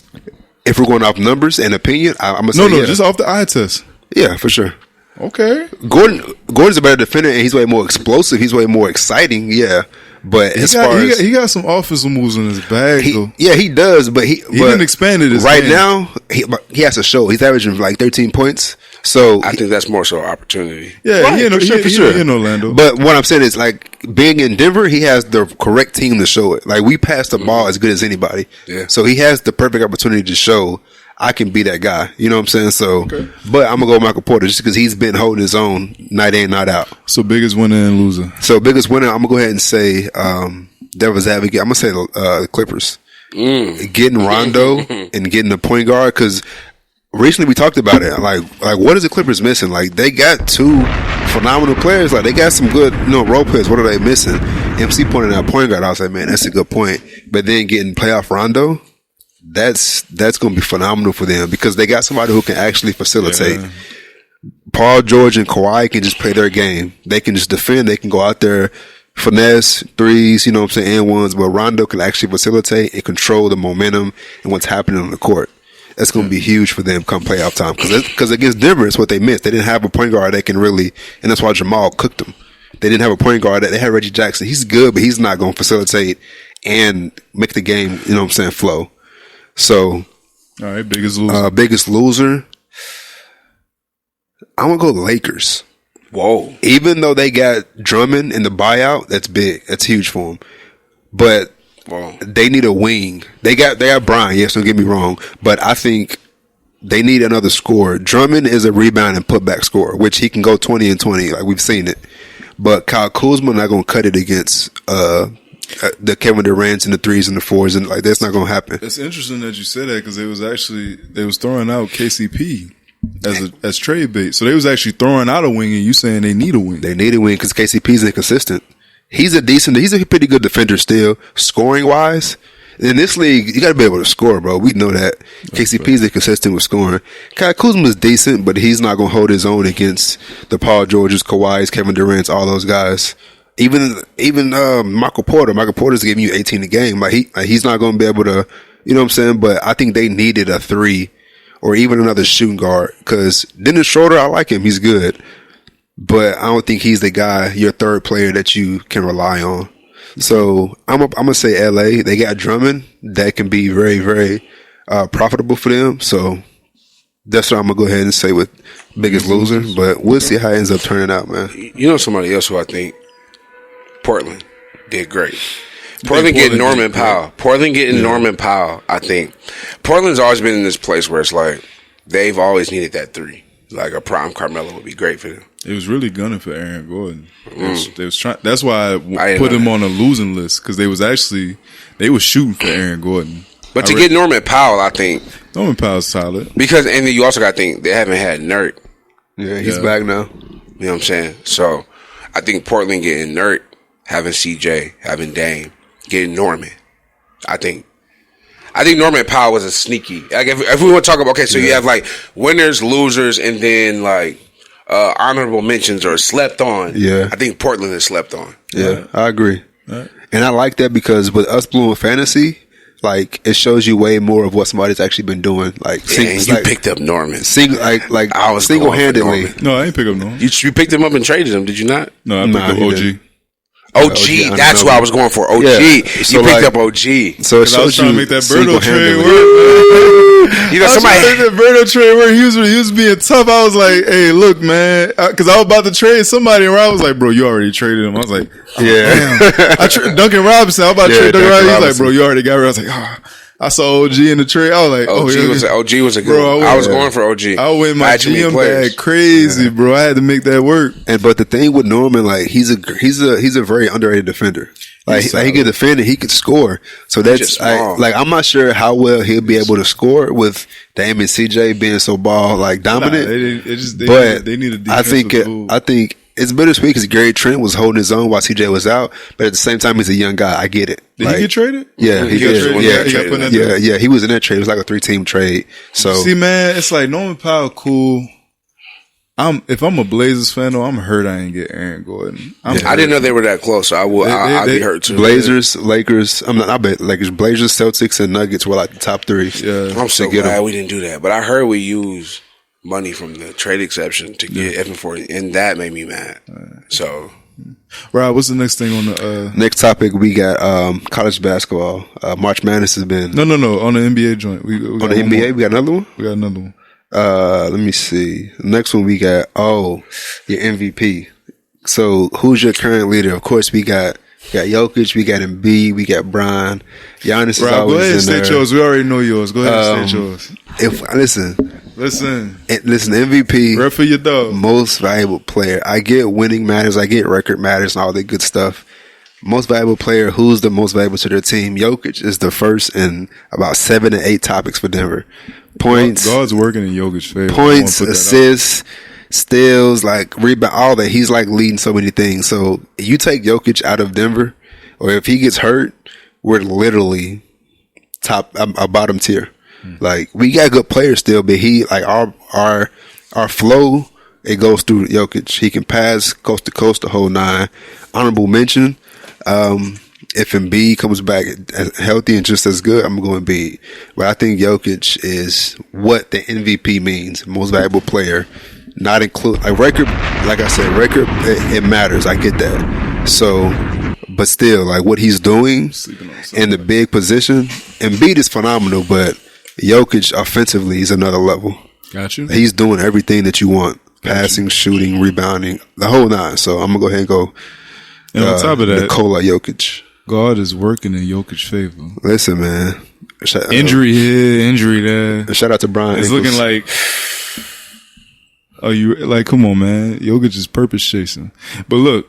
C: If we're going off numbers and opinion, I'm going to say
A: just off the eye test.
C: Yeah, for sure.
A: Okay.
C: Gordon's a better defender and he's way more explosive. He's way more exciting. Yeah. But
A: he got some offensive moves in his bag, though.
C: Yeah, he does. But he
A: didn't expand it.
C: Right now, he has to show. He's averaging like 13 points. So
B: I think that's more so opportunity.
A: Yeah,
C: right, for sure.
A: In Orlando.
C: But what I'm saying is, like, being in Denver, he has the correct team to show it. Like, we pass the ball as good as anybody.
B: Yeah.
C: So he has the perfect opportunity to show, I can be that guy. You know what I'm saying? So, but I'm gonna go Michael Porter just because he's been holding his own night in, night out.
A: So biggest winner and loser.
C: So biggest winner, I'm gonna go ahead and say Devil's Advocate. I'm gonna say the Clippers. Getting Rondo and getting the point guard, because recently we talked about it. Like what is the Clippers missing? Like they got two phenomenal players. Like they got some good, role players. What are they missing? MC pointed out point guard. I was like, man, that's a good point. But then getting playoff Rondo, that's going to be phenomenal for them because they got somebody who can actually facilitate. Yeah. Paul George and Kawhi can just play their game. They can just defend. They can go out there, finesse threes, and ones. But Rondo can actually facilitate and control the momentum and what's happening on the court. That's going to be huge for them come playoff time because against Denver, it's what they missed. They didn't have a point guard that can really, and that's why Jamal cooked them. They didn't have a point guard. They had Reggie Jackson. He's good, but he's not going to facilitate and make the game, flow. So,
A: all right, biggest loser.
C: Biggest loser. I'm going to go Lakers.
B: Whoa.
C: Even though they got Drummond in the buyout, that's big. That's huge for them. But they need a wing. They got Brian, yes, don't get me wrong. But I think they need another scorer. Drummond is a rebound and putback scorer, which he can go 20 and 20. Like we've seen it. But Kyle Kuzma not going to cut it against the Kevin Durant's and the threes and the fours, and like that's not going to happen.
A: It's interesting that you said that because they was throwing out KCP as trade bait. So they was actually throwing out a wing, and you saying they need a wing.
C: They need a wing because KCP's inconsistent. He's a pretty good defender still, scoring wise. In this league, you got to be able to score, bro. We know that. KCP's inconsistent with scoring. Kyle Kuzma's decent, but he's not going to hold his own against the Paul Georges, Kawhis, Kevin Durant's, all those guys. Even Michael Porter. Michael Porter's giving you 18 a game. Like he's not going to be able to, you know what I'm saying? But I think they needed a 3 or even another shooting guard because Dennis Schroeder, I like him. He's good. But I don't think he's the guy, your third player that you can rely on. So I'm gonna say LA. They got Drummond that can be very, very profitable for them. So that's what I'm gonna go ahead and say with biggest loser. But we'll see how it ends up turning out, man.
B: Somebody else who I think Portland did great. Portland getting Norman Powell. Norman Powell. I think Portland's always been in this place where it's like they've always needed that 3. Like a prime Carmelo would be great for them.
A: It was really gunning for Aaron Gordon. They was trying. That's why I put him on a losing list because they was shooting for Aaron Gordon.
B: But to get Norman Powell, I think
A: Norman Powell's solid
B: because, and then you also got to think they haven't had Nurk.
C: Yeah, he's back now.
B: You know what I'm saying? So I think Portland getting Nurk, having CJ, having Dame, getting Norman. I think Norman Powell was a sneaky. Like if we want to talk about, so you have like winners, losers, and then like honorable mentions or slept on. Yeah, I think Portland is slept on.
C: Yeah, I agree. Right. And I like that because with us blue and fantasy, like it shows you way more of what somebody's actually been doing. Like,
B: you picked up Norman.
C: Like I was single handedly.
A: No, I ain't pick up Norman.
B: You picked him up and traded him, did you not?
A: No, I picked up OG.
B: OG, that's what I was going for. OG, you picked up OG.
C: So it shows
A: I was trying to make that Birdo trade work.
B: Somebody
A: make that Birdo trade work. He was being tough. I was like, "Hey, look, man," because I was about to trade somebody, and I was like, "Bro, you already traded him." I was like, "Damn." Duncan Robinson. I was about to trade Duncan Robinson. He's like, "Bro, you already got rid." I was like, I saw OG in the trade. I was like,
B: OG was a good. Bro, I was going for OG.
A: I went my GM bag crazy, bro. I had to make that work.
C: But the thing with Norman, like he's a very underrated defender. Like he can defend and he can score. So that's I'm not sure how well he'll be able to score with Dame and CJ being so dominant.
A: They need a defensive
C: I think it's bittersweet because Gary Trent was holding his own while CJ was out, but at the same time, he's a young guy. I get it.
A: Did he get traded?
C: Yeah, he did. Yeah, he was in that trade. It was like a 3-team trade. So
A: see, man, it's like Norman Powell, cool. If I'm a Blazers fan, though, I'm hurt I ain't get Aaron Gordon.
B: I didn't know they were that close, so I'd be hurt too.
C: Blazers, Lakers. I bet Lakers, Blazers, Celtics, and Nuggets were like the top 3.
B: Yeah, I'm so glad we didn't do that. But I heard we used money from the trade exception to get Evan Ford, and that made me mad. So,
A: Rob, what's the next thing on the
C: next topic? We got college basketball. March Madness has been
A: no on the NBA joint. We
C: on the NBA, we got another one.
A: We got another one.
C: Let me see. The next one we got your MVP. So who's your current leader? Of course, we got We got Jokic, we got Embiid, we got Bron. Giannis is
A: Bro,
C: always
A: go ahead and
C: in
A: state
C: there.
A: yours. We already know yours. Go ahead and state yours.
C: Listen, MVP.
A: Rep for your dog.
C: Most valuable player. I get winning matters. I get record matters and all that good stuff. Most valuable player. Who's the most valuable to their team? Jokic is the first in about 7 to 8 topics for Denver. Points.
A: God's working in Jokic's favor.
C: Points, assists, steals, like rebound, all that. He's like leading so many things. So you take Jokic out of Denver, or if he gets hurt, we're literally a bottom tier. Like we got good players still, but he like our flow, it goes through Jokic. He can pass coast to coast the whole 9. Honorable mention. If Embiid comes back healthy and just as good, I'm going Embiid. But I think Jokic is what the MVP means, most valuable player. Not include like record, like I said, record it matters. I get that. So, but still, like what he's doing in the big position, Embiid is phenomenal. But Jokic offensively is another level.
A: Got you.
C: He's doing everything that you want: passing, shooting, rebounding, the whole 9. So I'm gonna go ahead and go.
A: And on top of that,
C: Nikola Jokic.
A: God is working in Jokic's favor.
C: Listen, man.
A: Injury here, injury there.
C: Shout out to Brian.
A: It's looking like, come on, man. Jokic is purpose chasing. But look,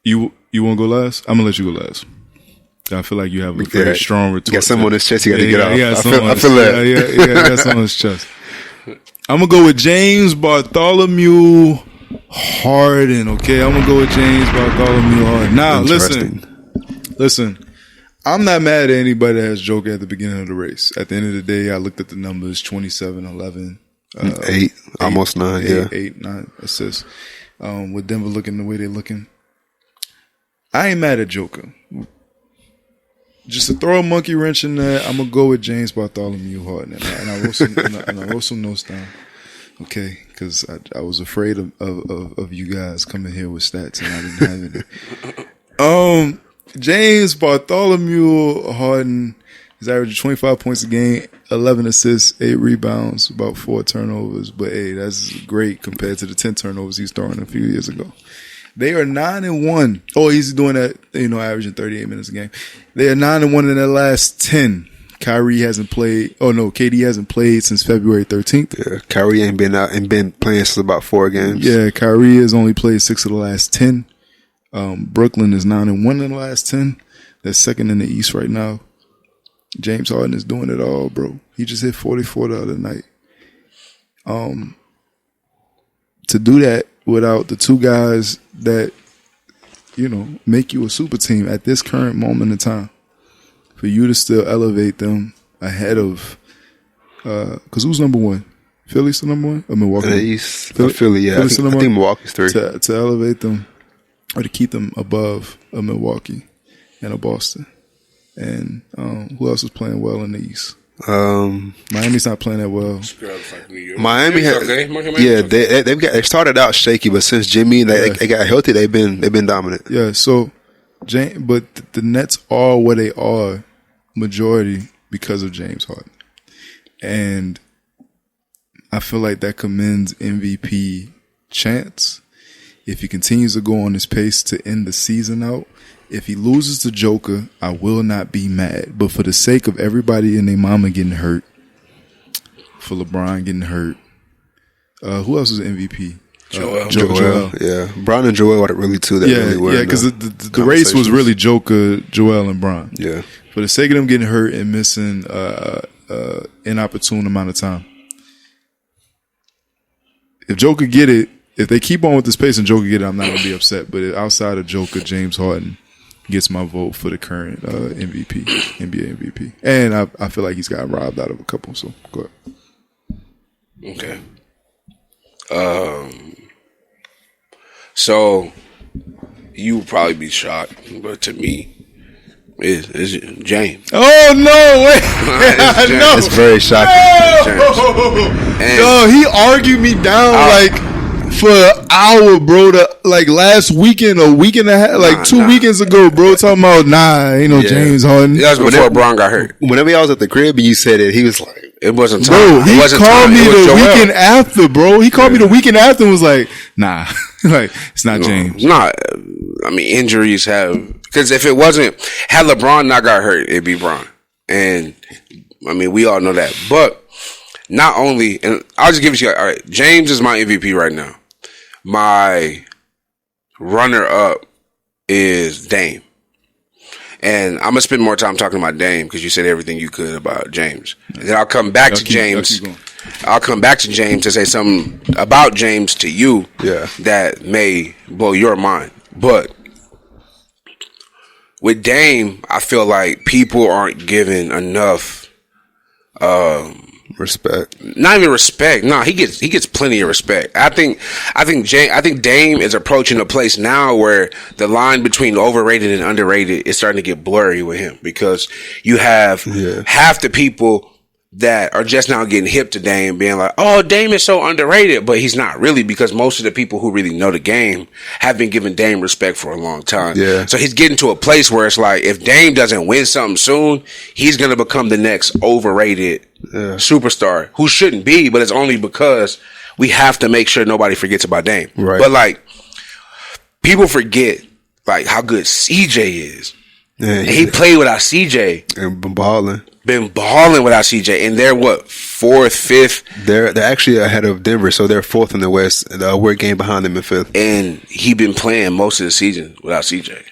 A: you want to go last? I'm gonna let you go last. I feel like you have a very strong retort.
C: You got something on his chest. You got to get off.
A: I feel that. Yeah, got something on his chest. I'm gonna go with James Bartholomew Harden. Okay, I'm gonna go with James Bartholomew Harden. Now, listen. I'm not mad at anybody that has Joker at the beginning of the race. At the end of the day, I looked at the numbers: 27, 11,
C: 8, almost 9. Yeah,
A: 8, 9 assists. With Denver looking the way they're looking, I ain't mad at Joker. Just to throw a monkey wrench in there, I'm gonna go with James Bartholomew Harden, and I wrote some notes down. Okay, because I was afraid of you guys coming here with stats, and I didn't have any. James Bartholomew Harden is averaging 25 points a game, 11 assists, 8 rebounds, about 4 turnovers. But hey, that's great compared to the 10 turnovers he's throwing a few years ago. They are 9-1. Oh, he's doing that, averaging 38 minutes a game. They are 9-1 in their last 10. Kyrie hasn't played. Oh no, KD hasn't played since February 13th.
C: Yeah, Kyrie ain't been out and been playing since about 4 games.
A: Yeah, Kyrie has only played 6 of the last 10. Brooklyn is 9-1 in the last 10. They're second in the East right now. James Harden is doing it all, bro. He just hit 44 the other night. To do that without the 2 guys that, make you a super team at this current moment in time, for you to still elevate them ahead of, because who's number 1? Philly's the number 1 or Milwaukee?
C: In the East, Philly, yeah. I think Milwaukee's 3.
A: To elevate them or to keep them above a Milwaukee and a Boston. And who else is playing well in the East? Miami's not playing that well.
C: Miami has, they started out shaky, but since Jimmy they got healthy, they've been dominant.
A: Yeah, so but the Nets are what they are, majority because of James Harden, and I feel like that commends MVP chance if he continues to go on his pace to end the season out. If he loses to Joker, I will not be mad. But for the sake of everybody and their mama getting hurt, for LeBron getting hurt, who else is MVP?
C: Joel. Yeah. Bron and Joel are really two that really were.
A: Yeah, because the race was really Joker, Joel, and Bron.
C: Yeah.
A: For the sake of them getting hurt and missing inopportune amount of time. If Joker get it, if they keep on with this pace and Joker get it, I'm not going to be upset. But outside of Joker, James Harden gets my vote for the current MVP, NBA MVP. And I feel like he's got robbed out of a couple, so go
B: Okay.
A: ahead.
B: So you would probably be shocked, but to me, it's James.
A: Oh no! Wait, no,
C: it's very shocking.
A: No, he argued me down for an hour, bro. Last weekend, a week and a half, 2 weekends ago, bro. Talking about ain't no James Harden.
B: That was before Bron got hurt.
C: Whenever I was at the crib and you said it, he was like,
B: It wasn't
A: Bro,
B: time.
A: he
B: It wasn't
A: called
B: time.
A: me
B: It was
A: the
B: Joel.
A: weekend after, bro. He called me the weekend after and was like, nah. Like, it's not James.
B: Nah, I mean, injuries have... Because if it wasn't... Had LeBron not got hurt, it'd be Bron. And, I mean, we all know that. But, not only... And I'll just give it to you... All right, James is my MVP right now. My runner-up is Dame. And I'm going to spend more time talking about Dame because you said everything you could about James. And then I'll come back to James. I'll come back to James to say something about James to you that may blow your mind. But with Dame, I feel like people aren't given enough
C: respect.
B: Not even respect. No, he gets plenty of respect. I think Dame is approaching a place now where the line between overrated and underrated is starting to get blurry with him because you have half the people that are just now getting hip to Dame being like, oh, Dame is so underrated, but he's not really because most of the people who really know the game have been giving Dame respect for a long time.
C: Yeah.
B: So he's getting to a place where it's like, if Dame doesn't win something soon, he's going to become the next overrated superstar who shouldn't be, but it's only because we have to make sure nobody forgets about Dame.
C: Right.
B: But like, people forget like how good CJ is.
C: Yeah,
B: and he played without CJ.
C: And been
B: balling without CJ, and they're what, 4th, 5th?
C: They're actually ahead of Denver, so they're 4th in the West. We're a game behind them in 5th.
B: And he been playing most of the season without CJ.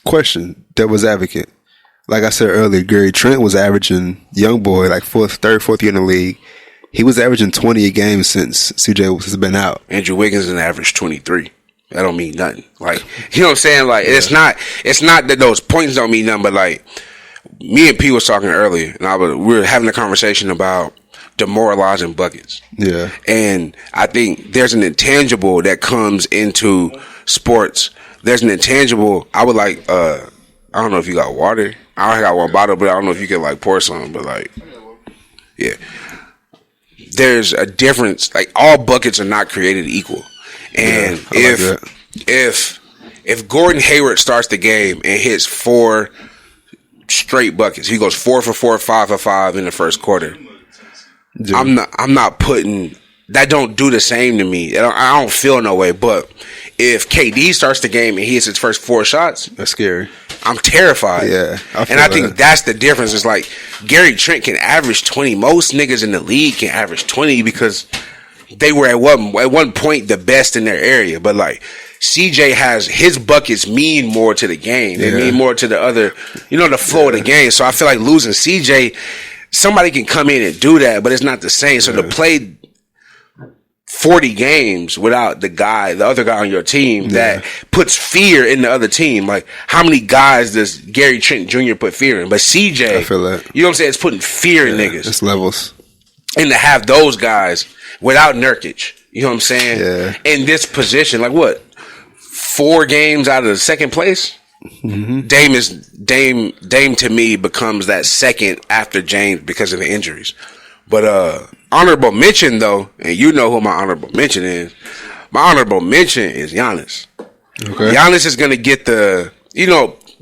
C: Question: Devil's advocate. Like I said earlier, Gary Trent was averaging young boy like 4th year in the league. He was averaging 20 a game since CJ has been out.
B: Andrew Wiggins an average 23. That don't mean nothing. Like, you know what I'm saying? Like, it's not that those points don't mean nothing, but like, me and P was talking earlier, and we were having a conversation about demoralizing buckets.
C: Yeah. And
B: I think there's an intangible that comes into sports. There's an intangible. I would like, I don't know if you got water. I only got one bottle, but I don't know if you can like pour some, but like, yeah. There's a difference. Like, all buckets are not created equal. And if Gordon Hayward starts the game and hits 4 straight buckets, he goes 4 for 4, 5 for 5 in the first quarter. Yeah. I'm not putting that. Don't do the same to me. I don't feel no way. But if KD starts the game and he hits his first 4 shots,
C: that's scary.
B: I'm terrified.
C: Yeah,
B: I think that's the difference. It's like Gary Trent can average 20. Most niggas in the league can average 20 because they were at one point the best in their area. But like, CJ has his buckets mean more to the game. They mean more to the other, the flow of the game. So I feel like losing CJ, somebody can come in and do that, but it's not the same. So to play 40 games without the other guy on your team that puts fear in the other team. Like, how many guys does Gary Trent Jr. put fear in? But CJ,
C: I feel that.
B: You know what I'm saying? It's putting fear in niggas.
C: It's levels.
B: And to have those guys without Nurkic, you know what I'm saying?
C: Yeah.
B: In this position, like what? 4 games out of the second place? Mm-hmm. Dame to me becomes that second after James because of the injuries. But honorable mention though, and you know who my honorable mention is. My honorable mention is Giannis. Okay. Giannis is gonna get the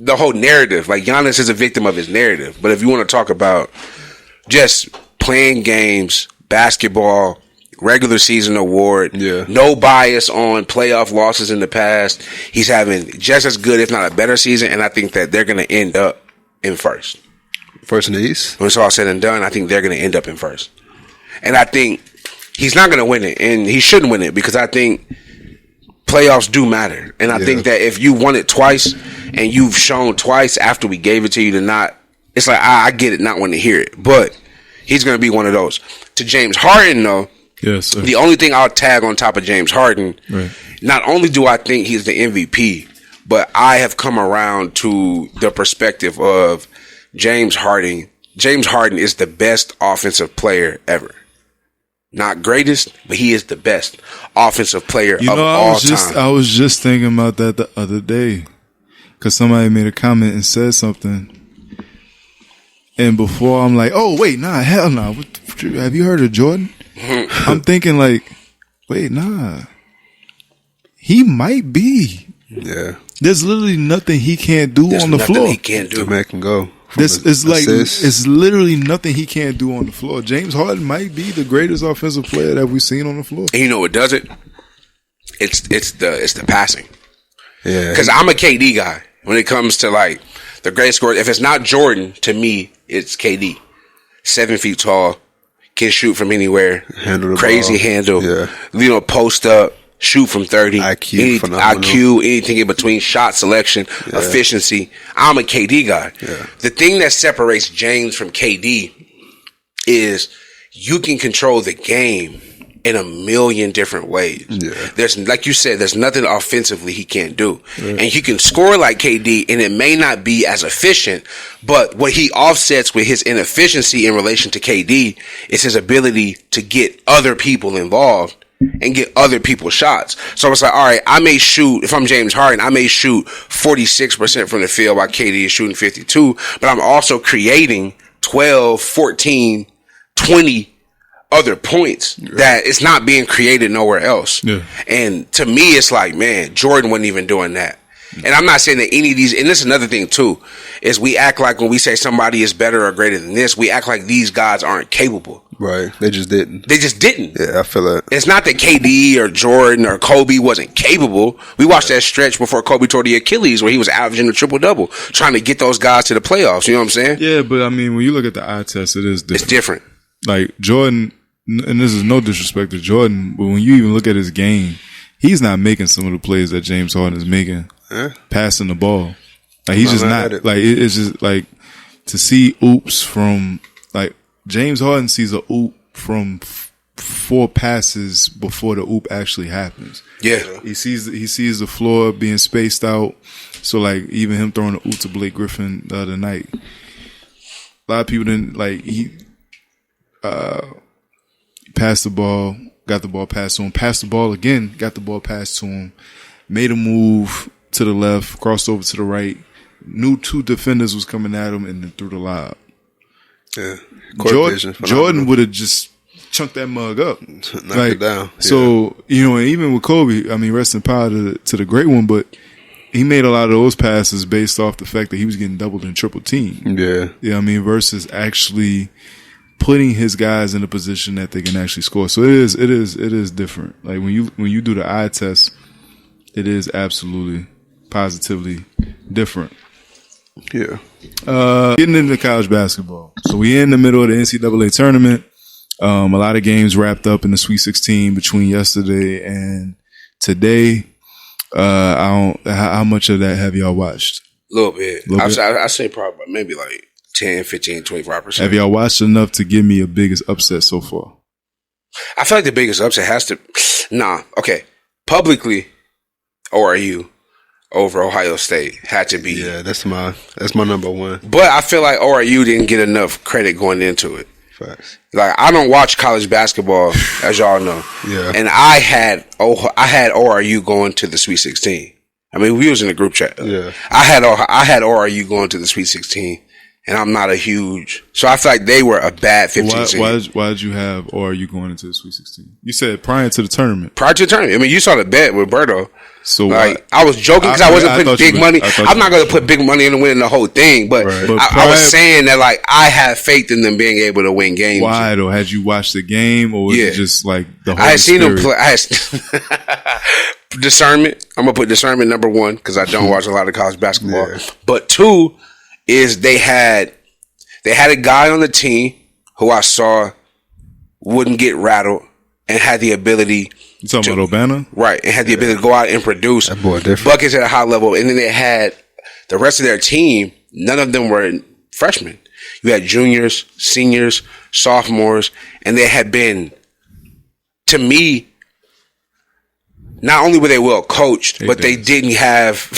B: whole narrative. Like, Giannis is a victim of his narrative. But if you want to talk about just playing games, basketball, regular season award, no bias on playoff losses in the past, he's having just as good, if not a better season, and I think that they're going to end up in first.
C: First in the East?
B: When it's all said and done, I think they're going to end up in first. And I think he's not going to win it, and he shouldn't win it, because I think playoffs do matter. And I think that if you won it twice, and you've shown twice after we gave it to you to not, it's like, I get it, not want to hear it. But he's going to be one of those. To James Harden, though,
A: yes, sir.
B: The only thing I'll tag on top of James Harden, not only do I think he's the MVP, but I have come around to the perspective of James Harden. James Harden is the best offensive player ever. Not greatest, but he is the best offensive player of all time.
A: I was just thinking about that the other day because somebody made a comment and said something. And before I'm like, oh, wait, nah, hell nah. Have you heard of Jordan? I'm thinking like, wait, nah. He might be.
C: Yeah.
A: There's literally nothing he can't do on the floor.
B: He can't do.
C: The man can go.
A: This is like it's literally nothing he can't do on the floor. James Harden might be the greatest offensive player that we've seen on the floor.
B: And you know what does it? It's the passing.
C: Yeah,
B: because I'm a KD guy when it comes to like the great scorer. If it's not Jordan, to me, it's KD. 7 feet tall, can shoot from anywhere, crazy ball. Handle, post up, shoot from 30, IQ, anything in between, shot selection, efficiency. I'm a KD guy. Yeah. The thing that separates James from KD is you can control the game in a million different ways. Yeah. There's, like you said, there's nothing offensively he can't do. Yeah. And he can score like KD, and it may not be as efficient, but what he offsets with his inefficiency in relation to KD is his ability to get other people involved and get other people's shots. So it's like, all right, I may shoot, if I'm James Harden, I may shoot 46% from the field while KD is shooting 52, but I'm also creating 12, 14, 20 other points that it's not being created nowhere else. Yeah. And to me, it's like, man, Jordan wasn't even doing that. And I'm not saying that any of these, and this is another thing too, is we act like when we say somebody is better or greater than this, we act like these guys aren't capable.
C: Right. They just didn't.
B: Yeah,
C: I feel that.
B: It's not that KD or Jordan or Kobe wasn't capable. We watched that stretch before Kobe tore the Achilles where he was averaging a triple-double, trying to get those guys to the playoffs. You know what I'm saying?
A: Yeah, but I mean, when you look at the eye test, it is different.
B: It's different.
A: Like Jordan, and this is no disrespect to Jordan, but when you even look at his game, he's not making some of the plays that James Harden is making. Passing the ball, like he's just not like it's just like to see oops from like James Harden sees a oop from 4 passes before the oop actually happens.
B: Yeah,
A: he sees the floor being spaced out. So like even him throwing the oop to Blake Griffin the other night, a lot of people didn't like he passed the ball, got the ball passed to him, passed the ball again, got the ball passed to him, made a move to the left, crossed over to the right, knew 2 defenders was coming at him, and then threw the lob.
C: Yeah,
A: Jordan would have just chunked that mug up,
C: knocked it down. Yeah.
A: So and even with Kobe, I mean, rest in power to the great one, but he made a lot of those passes based off the fact that he was getting doubled and triple teamed. Yeah, I mean, versus actually putting his guys in a position that they can actually score. So it is different. Like when you do the eye test, it is absolutely positively different.
C: Yeah.
A: Getting into college basketball. So we in the middle of the NCAA tournament. A lot of games wrapped up in the Sweet 16 between yesterday and today. How much of that have y'all watched?
B: A little bit. I say probably maybe like 10, 15, 25%.
A: Have y'all watched enough to give me a biggest upset so far?
B: I feel like the biggest upset has to... Okay. Publicly, ORU over Ohio State had to be.
C: Yeah, that's my number one.
B: But I feel like ORU didn't get enough credit going into it.
C: Facts.
B: Like I don't watch college basketball, as y'all know.
C: Yeah.
B: And I had ORU going to the Sweet 16. I mean, we was in the group chat.
C: Yeah.
B: I had ORU going to the Sweet 16, and I'm not a huge. So I feel like they were a bad 15 seed.
A: Why did you have ORU going into the Sweet 16? You said prior to the tournament.
B: Prior to the tournament. I mean, you saw the bet with Berto.
A: So
B: like, I was joking because I wasn't putting big money. I'm not going to put big money into winning the whole thing, but I was saying that like I have faith in them being able to win games.
A: Why though? Had you watched the game, or was it just like the whole?
B: I had seen them play. Discernment. I'm gonna put discernment number 1 because I don't watch a lot of college basketball. Yeah. But 2 is they had a guy on the team who I saw wouldn't get rattled and had the ability.
A: You talking about Urbana?
B: Right. And had the ability to go out and produce buckets at a high level. And then they had the rest of their team, none of them were freshmen. You had juniors, seniors, sophomores, and they had been, to me, not only were they well coached, but they didn't have...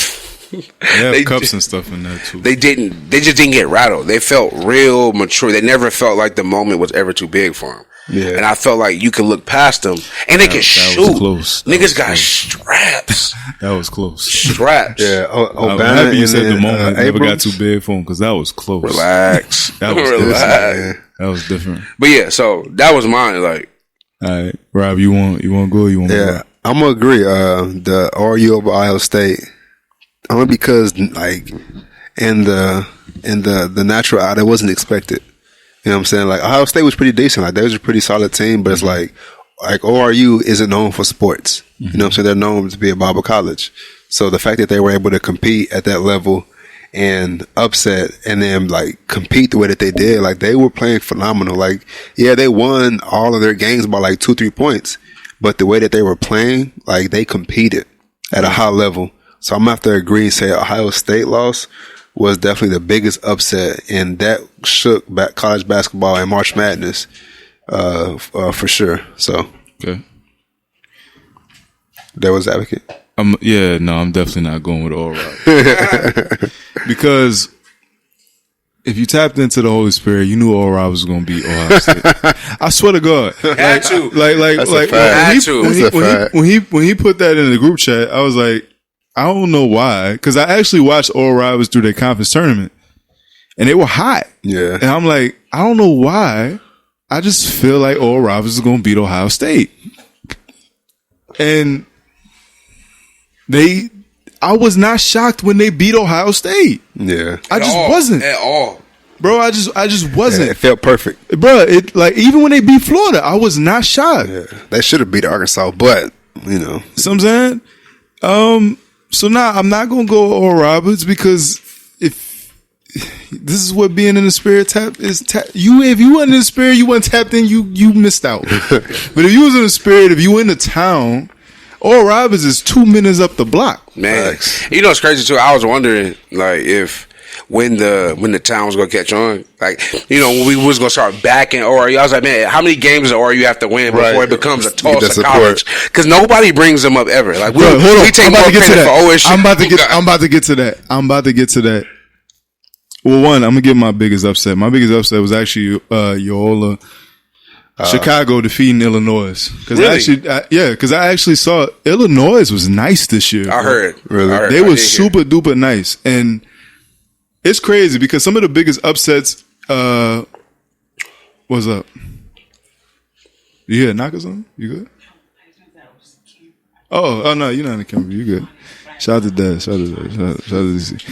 A: They have cups and stuff in there too.
B: They just didn't get rattled. They felt real mature. They never felt like the moment was ever too big for them. Yeah. And I felt like you could look past them and they could shoot. Niggas got straps.
A: That was close.
B: Straps.
C: Yeah.
A: I'm happy you said the moment never got too big for him because that was close.
B: Relax.
A: That was different. That was different.
B: But yeah, so that was mine. Like,
A: all right, Rob, you want to go? Or you want to go?
C: I'm gonna agree. The ORU over Ohio State. Only because like and the natural eye that wasn't expected. You know what I'm saying? Like Ohio State was pretty decent. Like they was a pretty solid team, but it's like ORU isn't known for sports. You know what I'm saying? They're known to be a Bible college. So the fact that they were able to compete at that level and upset and then like compete the way that they did, like they were playing phenomenal. Like, yeah, they won all of their games by like 2-3 points, but the way that they were playing, like they competed at a high level. So I'm gonna have to agree and say Ohio State loss was definitely the biggest upset, and that shook back college basketball and March Madness for sure. So
A: Okay.
C: That was advocate.
A: I'm definitely not going with Oral Roberts. Because if you tapped into the Holy Spirit, you knew Oral Roberts was going to beat Ohio State. I swear to God.
B: Had to.
A: When he put that in the group chat, I was like, I don't know why. Because I actually watched Oral Roberts through their conference tournament. And they were hot.
C: Yeah.
A: And I'm like, I don't know why. I just feel like Oral Roberts is going to beat Ohio State. And I was not shocked when they beat Ohio State.
C: Yeah.
A: I just wasn't.
B: At all.
A: Bro, I just wasn't.
C: Yeah, it felt perfect.
A: Bro, even when they beat Florida, I was not shocked.
C: Yeah. They should have beat Arkansas, but, you know.
A: See what I'm saying? So now I'm not going to go Oral Roberts because if this is what being in the spirit if you weren't in the spirit, you weren't tapped in, you missed out. But if you was in the spirit, if you in the town, Oral Roberts is 2 minutes up the block.
B: Man, you know it's crazy too. I was wondering, like, if when the town was gonna catch on, like, you know, when we was gonna start backing ORU, I was like, man, how many games does ORU have to win before it becomes a toss of college? Because nobody brings them up ever. Like, we take more credit for OSU.
A: I'm about to get to that. Well, one, I'm gonna give my biggest upset. My biggest upset was actually Yola. Chicago defeating Illinois. Because I actually saw Illinois was nice this year.
B: I heard.
C: Really?
A: They were super duper nice. And it's crazy because some of the biggest upsets, what's up? You hear knock or something? You good? Oh no, you're not in the camera. You good. Shout out to Dad. Shout out to DC.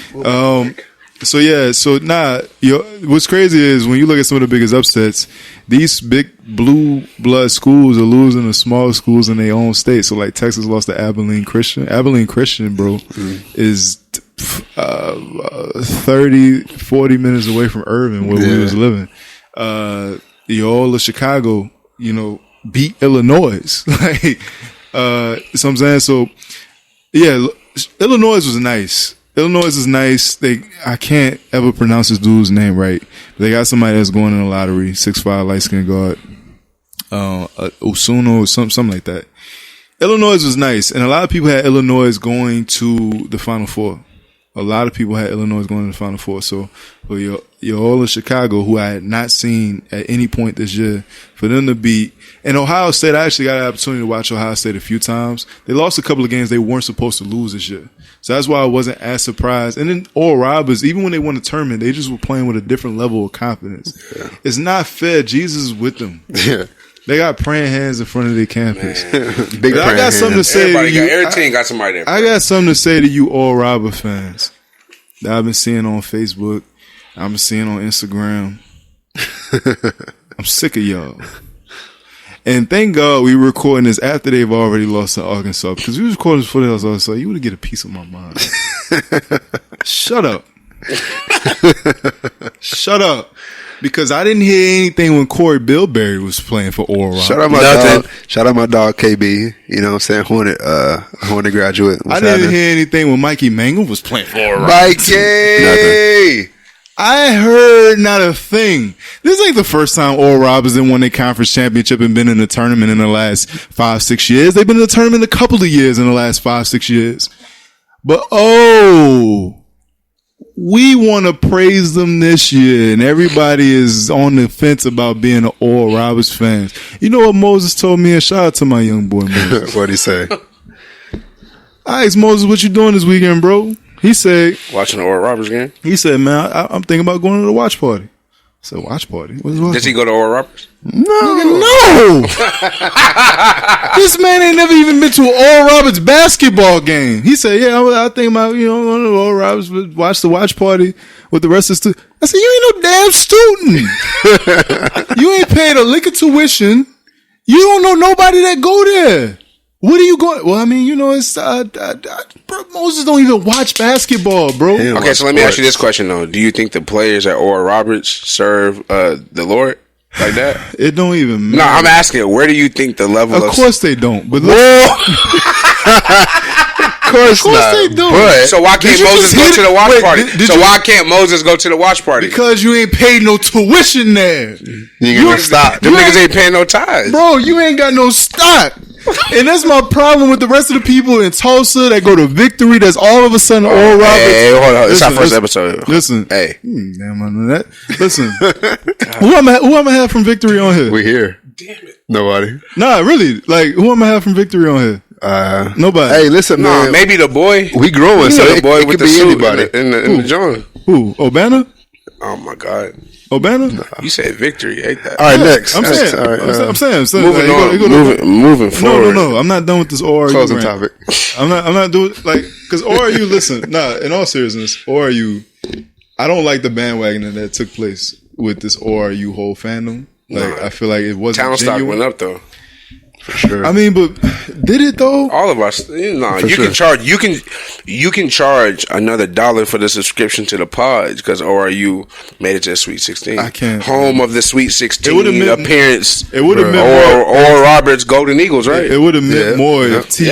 A: What's crazy is when you look at some of the biggest upsets, these big blue blood schools are losing to small schools in their own state. So like Texas lost to Abilene Christian. Abilene Christian, bro, is 30, 40 minutes away from Irving where we was living. All of Chicago, beat Illinois. Like, so I'm saying, so yeah, Illinois was nice. Illinois is nice. I can't ever pronounce this dude's name right. They got somebody that's going in the lottery, 6'5", light skinned guard, Osuno or something like that. Illinois was nice, and a lot of people had Illinois going to the Final Four. A lot of people had Illinois going to the Final Four. So for you're all in Chicago, who I had not seen at any point this year, for them to beat. And Ohio State, I actually got an opportunity to watch Ohio State a few times. They lost a couple of games they weren't supposed to lose this year. So that's why I wasn't as surprised. And then Oral Roberts, even when they won the tournament, they just were playing with a different level of confidence. Yeah. It's not fair. Jesus is with them.
C: Yeah.
A: They got praying hands in front of their campus.
C: Big
A: I got something to say to you.
B: Every team got somebody there.
A: I got something to say to you, Oral Roberts fans, that I've been seeing on Facebook. I've been seeing on Instagram. I'm sick of y'all. And thank God we were recording this after they've already lost to Arkansas. Because we was recording this before they lost to Arkansas, you would have get a piece of my mind. Shut up. Shut up. Because I didn't hear anything when Corey Bilberry was playing for Oral Roberts.
C: Shout out my dog KB. You know what I'm saying? Hornet graduate.
A: I didn't hear anything when Mikey Mangum was playing for Oral Roberts.
C: Mikey!
A: I heard not a thing. This ain't the first time Oral Roberts didn't won their conference championship and been in the tournament in the last 5-6 years. They've been in the tournament a couple of years in the last 5-6 years. But we want to praise them this year, and everybody is on the fence about being an Oral Roberts fan. You know what Moses told me? And shout out to my young boy Moses.
C: What'd he say?
A: I asked Moses, what you doing this weekend, bro? He said,
B: watching the Oral Roberts game.
A: He said, man, I'm thinking about going to the watch party. It's a watch party. What is watch
B: Does he go to Oral Roberts?
A: No. This man ain't never even been to an Oral Roberts basketball game. He said, "Yeah, I think about going to Oral Roberts, but watch the watch party with the rest of the students." I said, "You ain't no damn student. You ain't paid a lick of tuition. You don't know nobody that go there. What are you going?" Well, I mean, it's bro, Moses don't even watch basketball, bro.
B: Okay, so let me ask you this question though: do you think the players at Oral Roberts serve the Lord like that?
A: It don't even matter.
B: No, I'm asking, where do you think the level of
A: course they don't. But
C: Of course
A: they do.
B: But, so why can't Moses go to the watch party? Why can't Moses go to the watch party?
A: Because you ain't paid no tuition there.
C: You ain't gonna stop.
B: Them niggas ain't paying no tithes.
A: Bro, you ain't got no stock. And that's my problem with the rest of the people in Tulsa that go to Victory. That's all of a sudden Oral Roberts.
B: Hey, hold on. It's our first episode.
A: Listen.
B: Hey.
A: Damn, I know that. Listen. who I'm gonna have from Victory on here?
C: We here. Damn it. Nobody.
A: Nah, really. Like, who am I have from Victory on here? Nobody.
C: Hey, listen, man.
B: Maybe the boy.
C: We growing, so
B: the boy
C: it
B: with
C: could
B: the
C: be
B: suit
C: anybody.
B: in the joint.
A: Who? Obana?
B: Oh my God.
A: Obana?
B: You said Victory, ain't that?
C: All right, next.
A: I'm saying.
C: All right,
A: I'm saying.
B: Moving on. Moving forward.
A: No. I'm not done with this ORU
C: Closing
A: rant.
C: topic.
A: I'm not doing because ORU. Listen, in all seriousness, ORU. I don't like the bandwagoning that took place with this ORU whole fandom. I feel like it wasn't
B: Talent stock
A: genuine.
B: went up though.
C: For sure.
A: I mean, but did it though?
B: All of us, can charge. You can charge another $1 for the subscription to the pod because ORU made it to the Sweet 16.
A: I can't.
B: Home of the Sweet 16 appearance.
A: It would have meant
B: or Roberts Golden Eagles, right?
A: It would have meant more if TU.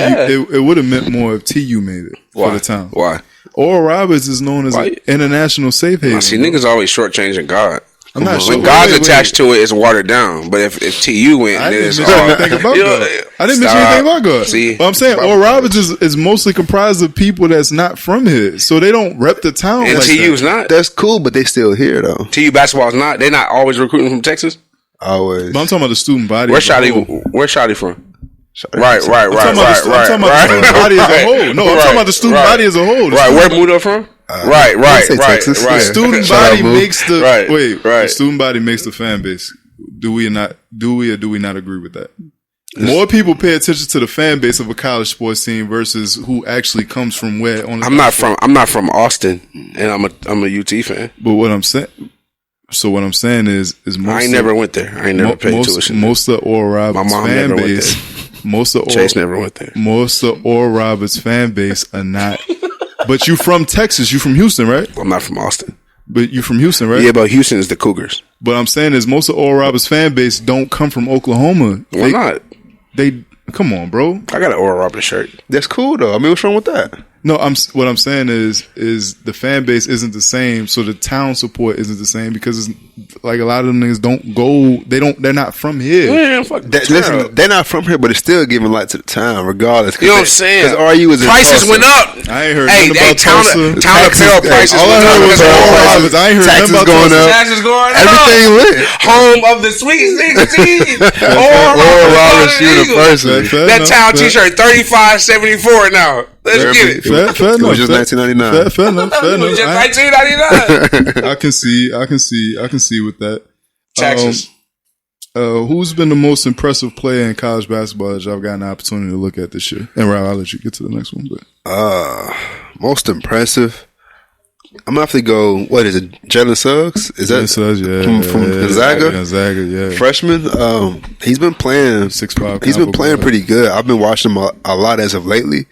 A: It would have meant more if TU made it for the town.
B: Why?
A: Oral Roberts is known as an international safe haven.
B: See, niggas always shortchanging God.
A: I'm not sure.
B: When God's attached to it, it's watered down. But if TU went,
A: I
B: then
A: didn't
B: it's
A: mention anything about God. I didn't mention anything about God.
B: See,
A: but I'm saying Oral Roberts is mostly comprised of people that's not from here, so they don't rep the town.
B: And
A: like
B: TU's not.
C: That's cool, but they still here though.
B: TU basketball's not. They're not always recruiting from Texas.
C: Always.
A: But I'm talking about the student body.
B: Where's Shotty from?
A: I'm
B: Right.
A: talking about the student body as a whole. No, I'm talking about the student body as a whole.
B: Right, where Mudo from? Right.
A: Texas. The student body makes the
B: right.
A: The student body makes the fan base. Do we or do we not agree with that? More people pay attention to the fan base of a college sports team versus who actually comes from where. I'm not from Austin, and I'm a UT fan. But what I'm saying is most. I ain't never went there. I ain't never paid tuition. Most of Oral Roberts fan base. Chase never went there. Most of Oral Roberts fan base are not. But you from Texas? You from Houston, right? I'm not from Austin. But you from Houston, right? Yeah, but Houston is the Cougars. But I'm saying is most of Oral Roberts fan base don't come from Oklahoma. Why not? They come on, bro. I got an Oral Roberts shirt. That's cool though. I mean, what's wrong with that? No, what I'm saying is the fan base isn't the same, so the town support isn't the same because it's like a lot of them niggas don't go. They're not from here. Yeah, fuck listen, they're not from here, but it's still giving light to the town, regardless. You know what I'm saying? Because RU is prices went up. I ain't heard nothing about Tulsa. Town apparel prices. All I heard was Oral Roberts. I ain't heard nothing about going up. Taxes going up. Everything lit. Home of the Sweet 16. Oral Roberts University. That town T-shirt $35.74 now. Let's get it. Fair enough. It was just $19.99. Fair enough. It was just $19.99. I can see with that. Taxes. Who's been the most impressive player in college basketball that y'all gotten the opportunity to look at this year? And Rob, I'll let you get to the next one. But most impressive. I'm gonna have to go. What is it? Jalen Suggs? Is that Suggs? Yeah, from Gonzaga? Gonzaga, yeah. Freshman. He's been playing 6'5". He's been playing pretty good. I've been watching him a lot as of lately.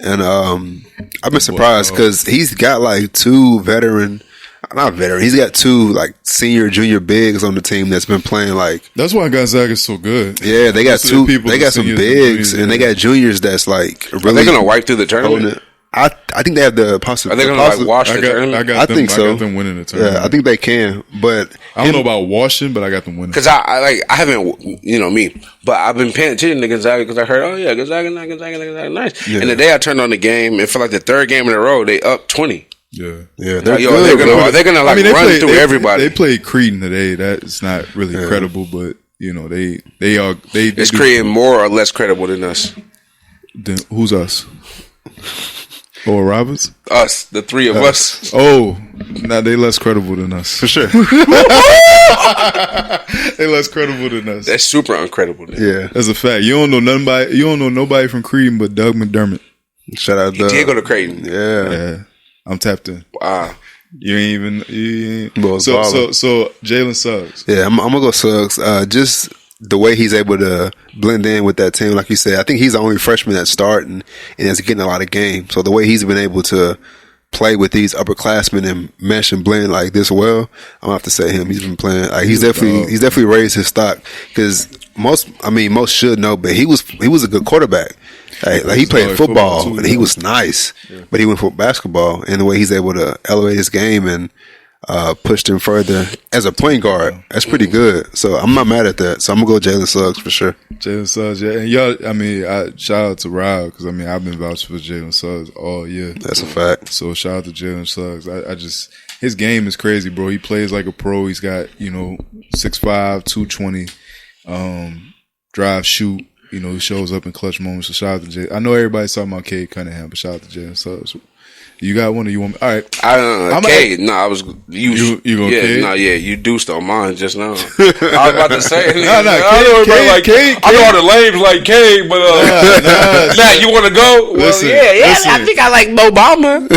A: And I've been surprised because he's got like two he's got two like senior, junior bigs on the team that's been playing like. That's why Gonzaga's so good. Yeah, they got two. They got some bigs and they got juniors that's like really. Are they gonna wipe through the tournament? I think they have the possibility. Are they going to wash the tournament? I think so. I got them winning the tournament. Yeah, I think they can. But I don't know about washing, but I got them winning. Because I haven't, me, but I've been paying attention to Gonzaga because I heard, Gonzaga, nice. Yeah. And the day I turned on the game, it felt like the third game in a row, they up 20. Yeah. They're gonna like run through everybody. They played Creighton today. That's not really credible, but they are. It's Creighton more or less credible than us. Who's us? Oral Roberts? Us, the three of us. Oh, Nah, they less credible than us.
C: For sure.
A: They less credible than us.
B: That's super uncredible. Then.
C: Yeah.
A: That's a fact. You don't know nobody from Creighton but Doug McDermott.
C: Shout out
B: He did go to Creighton.
A: Yeah. I'm tapped in.
B: Wow.
A: You ain't even.
C: Well,
A: so Jalen Suggs.
C: Yeah, I'm gonna go Suggs. Just the way he's able to blend in with that team, like you said, I think he's the only freshman that's starting and is getting a lot of games. So the way he's been able to play with these upperclassmen and mesh and blend like this well, I'm gonna have to say him. He's been playing. Like, he's definitely raised his stock because most should know, but he was a good quarterback. Like he played football too, and he was nice, but he went for basketball, and the way he's able to elevate his game and pushed him further as a point guard, that's pretty good. So I'm not mad at that. So I'm gonna go Jalen Suggs for sure.
A: Jalen Suggs, yeah, and y'all. I mean, shout out to Rob because I mean I've been vouching for Jalen Suggs all year.
C: That's a fact.
A: So shout out to Jalen Suggs. I just his game is crazy, bro. He plays like a pro. He's got 6'5", 220, drive, shoot. He shows up in clutch moments. So shout out to Jay. I know everybody's talking about Cade Cunningham, but shout out to Jalen Suggs. You got one or you want me? All right.
B: Cade. No, I was. You going Cade? No, yeah. You deuced on mine just now. I was about to say. I know all the lames like Cade, but now you want to go? Well, listen. I think I like Obama.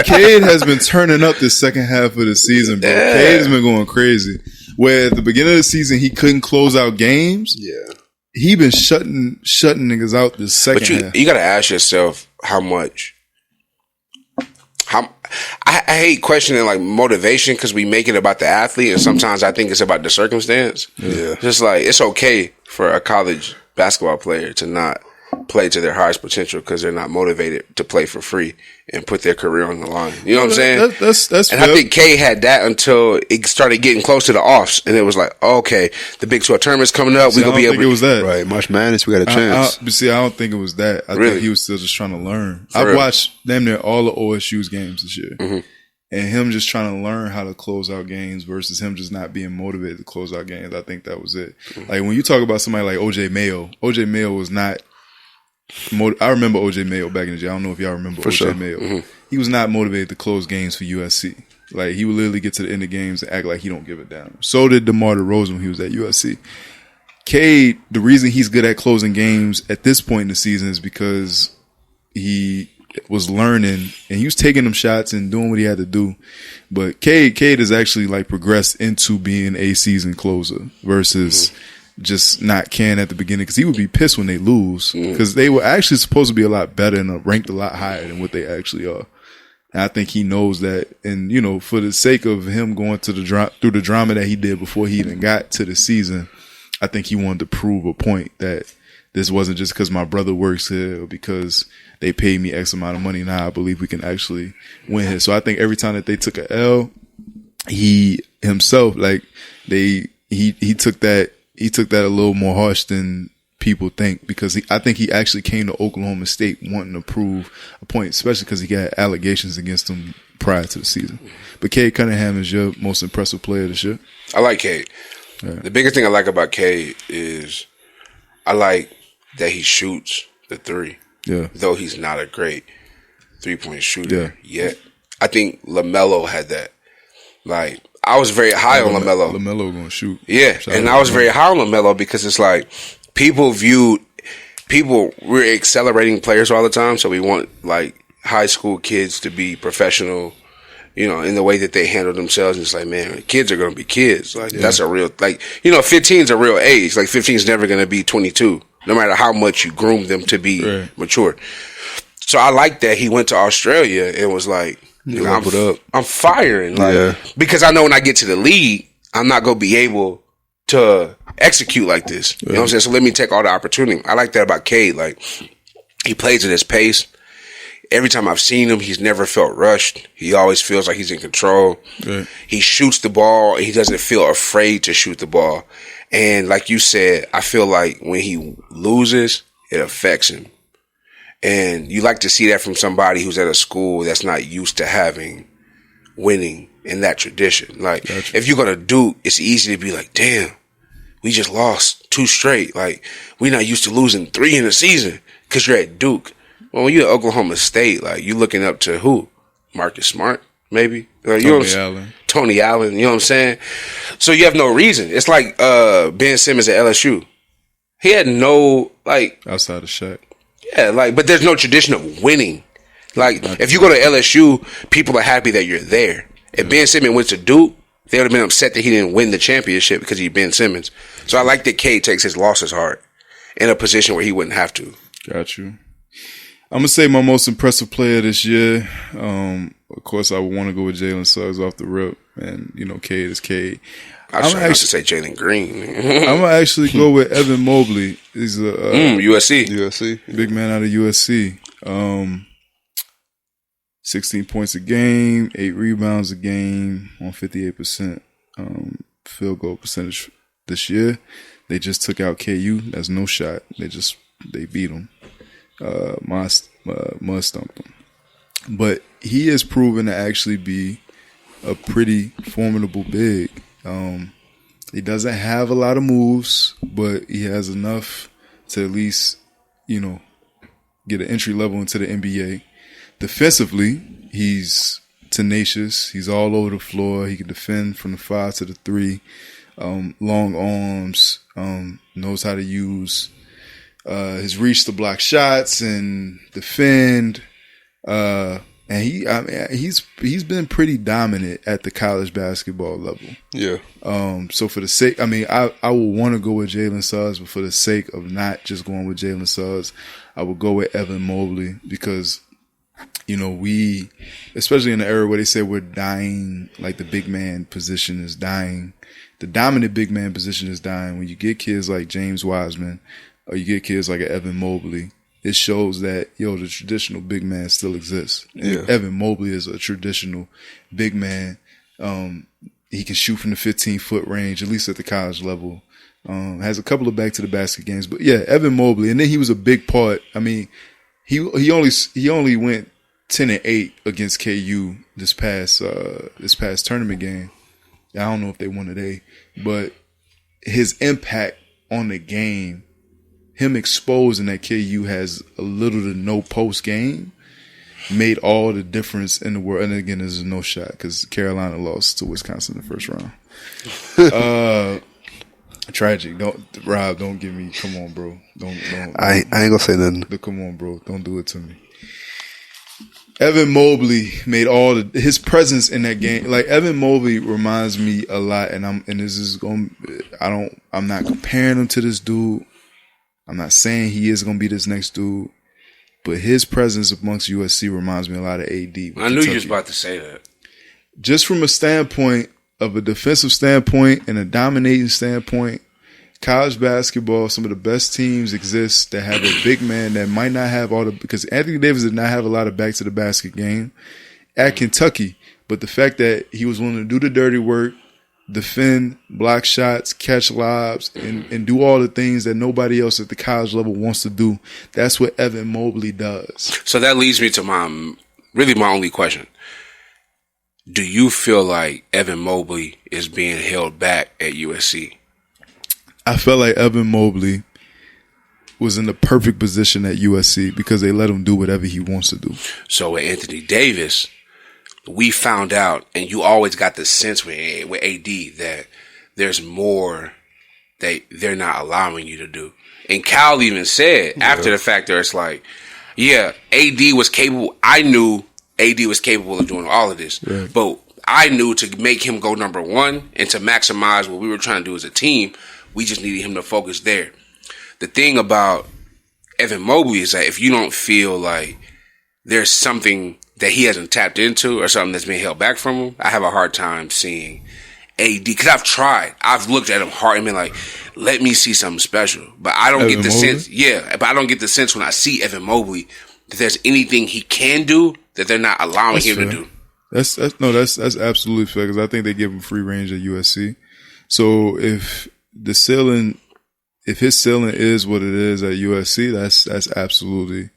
A: Cade has been turning up this second half of the season, bro. Yeah. Cade has been going crazy. Where at the beginning of the season he couldn't close out games.
C: Yeah.
A: He been shutting niggas out this second half.
B: You got to ask yourself how much. I hate questioning like motivation because we make it about the athlete, and sometimes I think it's about the circumstance.
C: Yeah,
B: just like it's okay for a college basketball player to not play to their highest potential because they're not motivated to play for free and put their career on the line. You know what I'm saying?
A: That's
B: and I think K had that until it started getting close to the offs, and it was like, okay, the Big 12 tournament's coming up. We gonna be able.
A: It was that
C: right? March Madness, we got a chance.
A: I don't think it was that. I think he was still just trying to learn. I've watched damn near all the OSU's games this year.
B: Mm-hmm.
A: And him just trying to learn how to close out games versus him just not being motivated to close out games. I think that was it.
B: Mm-hmm.
A: Like when you talk about somebody like OJ Mayo was not. I remember OJ Mayo back in the day. I don't know if y'all remember OJ Mayo. Mm-hmm. He was not motivated to close games for USC. Like he would literally get to the end of games and act like he don't give a damn. So did DeMar DeRozan when he was at USC. Cade, the reason he's good at closing games at this point in the season is because he was learning and he was taking them shots and doing what he had to do. But Cade has actually like progressed into being a season closer versus just not caring at the beginning because he would be pissed when they lose because they were actually supposed to be a lot better and ranked a lot higher than what they actually are. And I think he knows that. And, for the sake of him going through the drama that he did before he even got to the season, I think he wanted to prove a point that this wasn't just because my brother works here or because they paid me X amount of money. Now I believe we can actually win here. So I think every time that they took a L, he himself, like he took that a little more harsh than people think because I think he actually came to Oklahoma State wanting to prove a point, especially because he got allegations against him prior to the season. But Cade Cunningham is your most impressive player this year.
B: I like Cade. Yeah. The biggest thing I like about Cade is I like that he shoots the three.
A: Yeah.
B: Though he's not a great 3-point shooter yet. I think LaMelo had that. Like, I was very high on LaMelo.
A: LaMelo gonna shoot.
B: Yeah, and I was very high on LaMelo because it's like we're accelerating players all the time, so we want like high school kids to be professional, in the way that they handle themselves. And it's like, man, kids are gonna be kids. Like that's a real 15 is a real age. Like 15 is never gonna be 22, no matter how much you groom them to be mature. So I like that he went to Australia and was like, I'm firing, because I know when I get to the league, I'm not gonna be able to execute like this. You know what I'm saying? So let me take all the opportunity. I like that about Cade. Like he plays at his pace. Every time I've seen him, he's never felt rushed. He always feels like he's in control. Right. He shoots the ball. He doesn't feel afraid to shoot the ball. And like you said, I feel like when he loses, it affects him. And you like to see that from somebody who's at a school that's not used to having winning in that tradition. Like, if you're going to Duke, it's easy to be like, damn, we just lost 2 straight. Like, we're not used to losing 3 in a season because you're at Duke. Well, when you're at Oklahoma State, like, you're looking up to who? Marcus Smart? maybe.
A: Allen.
B: Tony Allen, you know what I'm saying? So you have no reason. It's like Ben Simmons at LSU. He had no, like...
A: Outside of Shaq.
B: Yeah, like, but there's no tradition of winning. Like, if you go to LSU, people are happy that you're there. If Ben Simmons went to Duke, they would have been upset that he didn't win the championship because he's Ben Simmons. So I like that K takes his losses hard in a position where he wouldn't have to. Got
A: you. I'm going to say my most impressive player this year. Of course, I would want to go with Jalen Suggs off the rip. And, you know, Cade is Cade.
B: I should actually say Jalen Green.
A: I'm going to actually go with Evan Mobley. He's a
B: USC.
A: Big man out of USC. 16 points a game, 8 rebounds a game on 58% field goal percentage this year. They just took out KU. That's no shot. They beat them. Mud stumped them. But he has proven to actually be a pretty formidable big. He doesn't have a lot of moves, but he has enough to at least, you know, get an entry level into the NBA. Defensively, he's tenacious. He's all over the floor. He can defend from the 5 to the 3. Long arms. Knows how to use his reach to block shots and defend. And he's been pretty dominant at the college basketball level.
C: Yeah.
A: So for the sake, I would want to go with Jalen Suggs, but for the sake of not just going with Jalen Suggs, I would go with Evan Mobley because, you know, we, especially in the era where they say we're dying, like the big man position is dying. The dominant big man position is dying. When you get kids like James Wiseman or you get kids like Evan Mobley, it shows that, the traditional big man still exists. Yeah. Evan Mobley is a traditional big man. He can shoot from the 15-foot range, at least at the college level. Has a couple of back to the basket games, but yeah, Evan Mobley. And then he was a big part. I mean, he only went 10-8 against KU this past tournament game. I don't know if they won today, but his impact on the game, him exposing that KU has a little to no post game, made all the difference in the world. And again, there's no shot because Carolina lost to Wisconsin in the first round. Tragic. Don't give me. Come on, bro. Don't.
C: I ain't gonna say nothing.
A: Come on, bro. Don't do it to me. Evan Mobley made his presence in that game. Like Evan Mobley reminds me a lot, and I'm not comparing him to this dude. I'm not saying he is going to be this next dude, but his presence amongst USC reminds me a lot of AD.
B: I knew you was about to say that.
A: Just from a standpoint of a defensive standpoint and a dominating standpoint, college basketball, some of the best teams exist that have a big man that might not have because Anthony Davis did not have a lot of back to the basket game at Kentucky, but the fact that he was willing to do the dirty work, defend, block shots, catch lobs, and do all the things that nobody else at the college level wants to do. That's what Evan Mobley does.
B: So that leads me to my only question. Do you feel like Evan Mobley is being held back at USC?
A: I felt like Evan Mobley was in the perfect position at USC because they let him do whatever he wants to do.
B: So with Anthony Davis, we found out, and you always got the sense with AD that there's more that they're not allowing you to do. And Cal even said after the fact that it's like, yeah, AD was capable. I knew AD was capable of doing all of this, but I knew to make him go number one and to maximize what we were trying to do as a team, we just needed him to focus there. The thing about Evan Mobley is that if you don't feel like there's something that he hasn't tapped into or something that's being held back from him, I have a hard time seeing AD. Because I've tried. I've looked at him hard and been like, let me see something special. But I don't get the sense. Yeah, but I don't get the sense when I see Evan Mobley that there's anything he can do that they're not allowing him to do.
A: That's absolutely fair because I think they give him free range at USC. So if his ceiling is what it is at USC, that's absolutely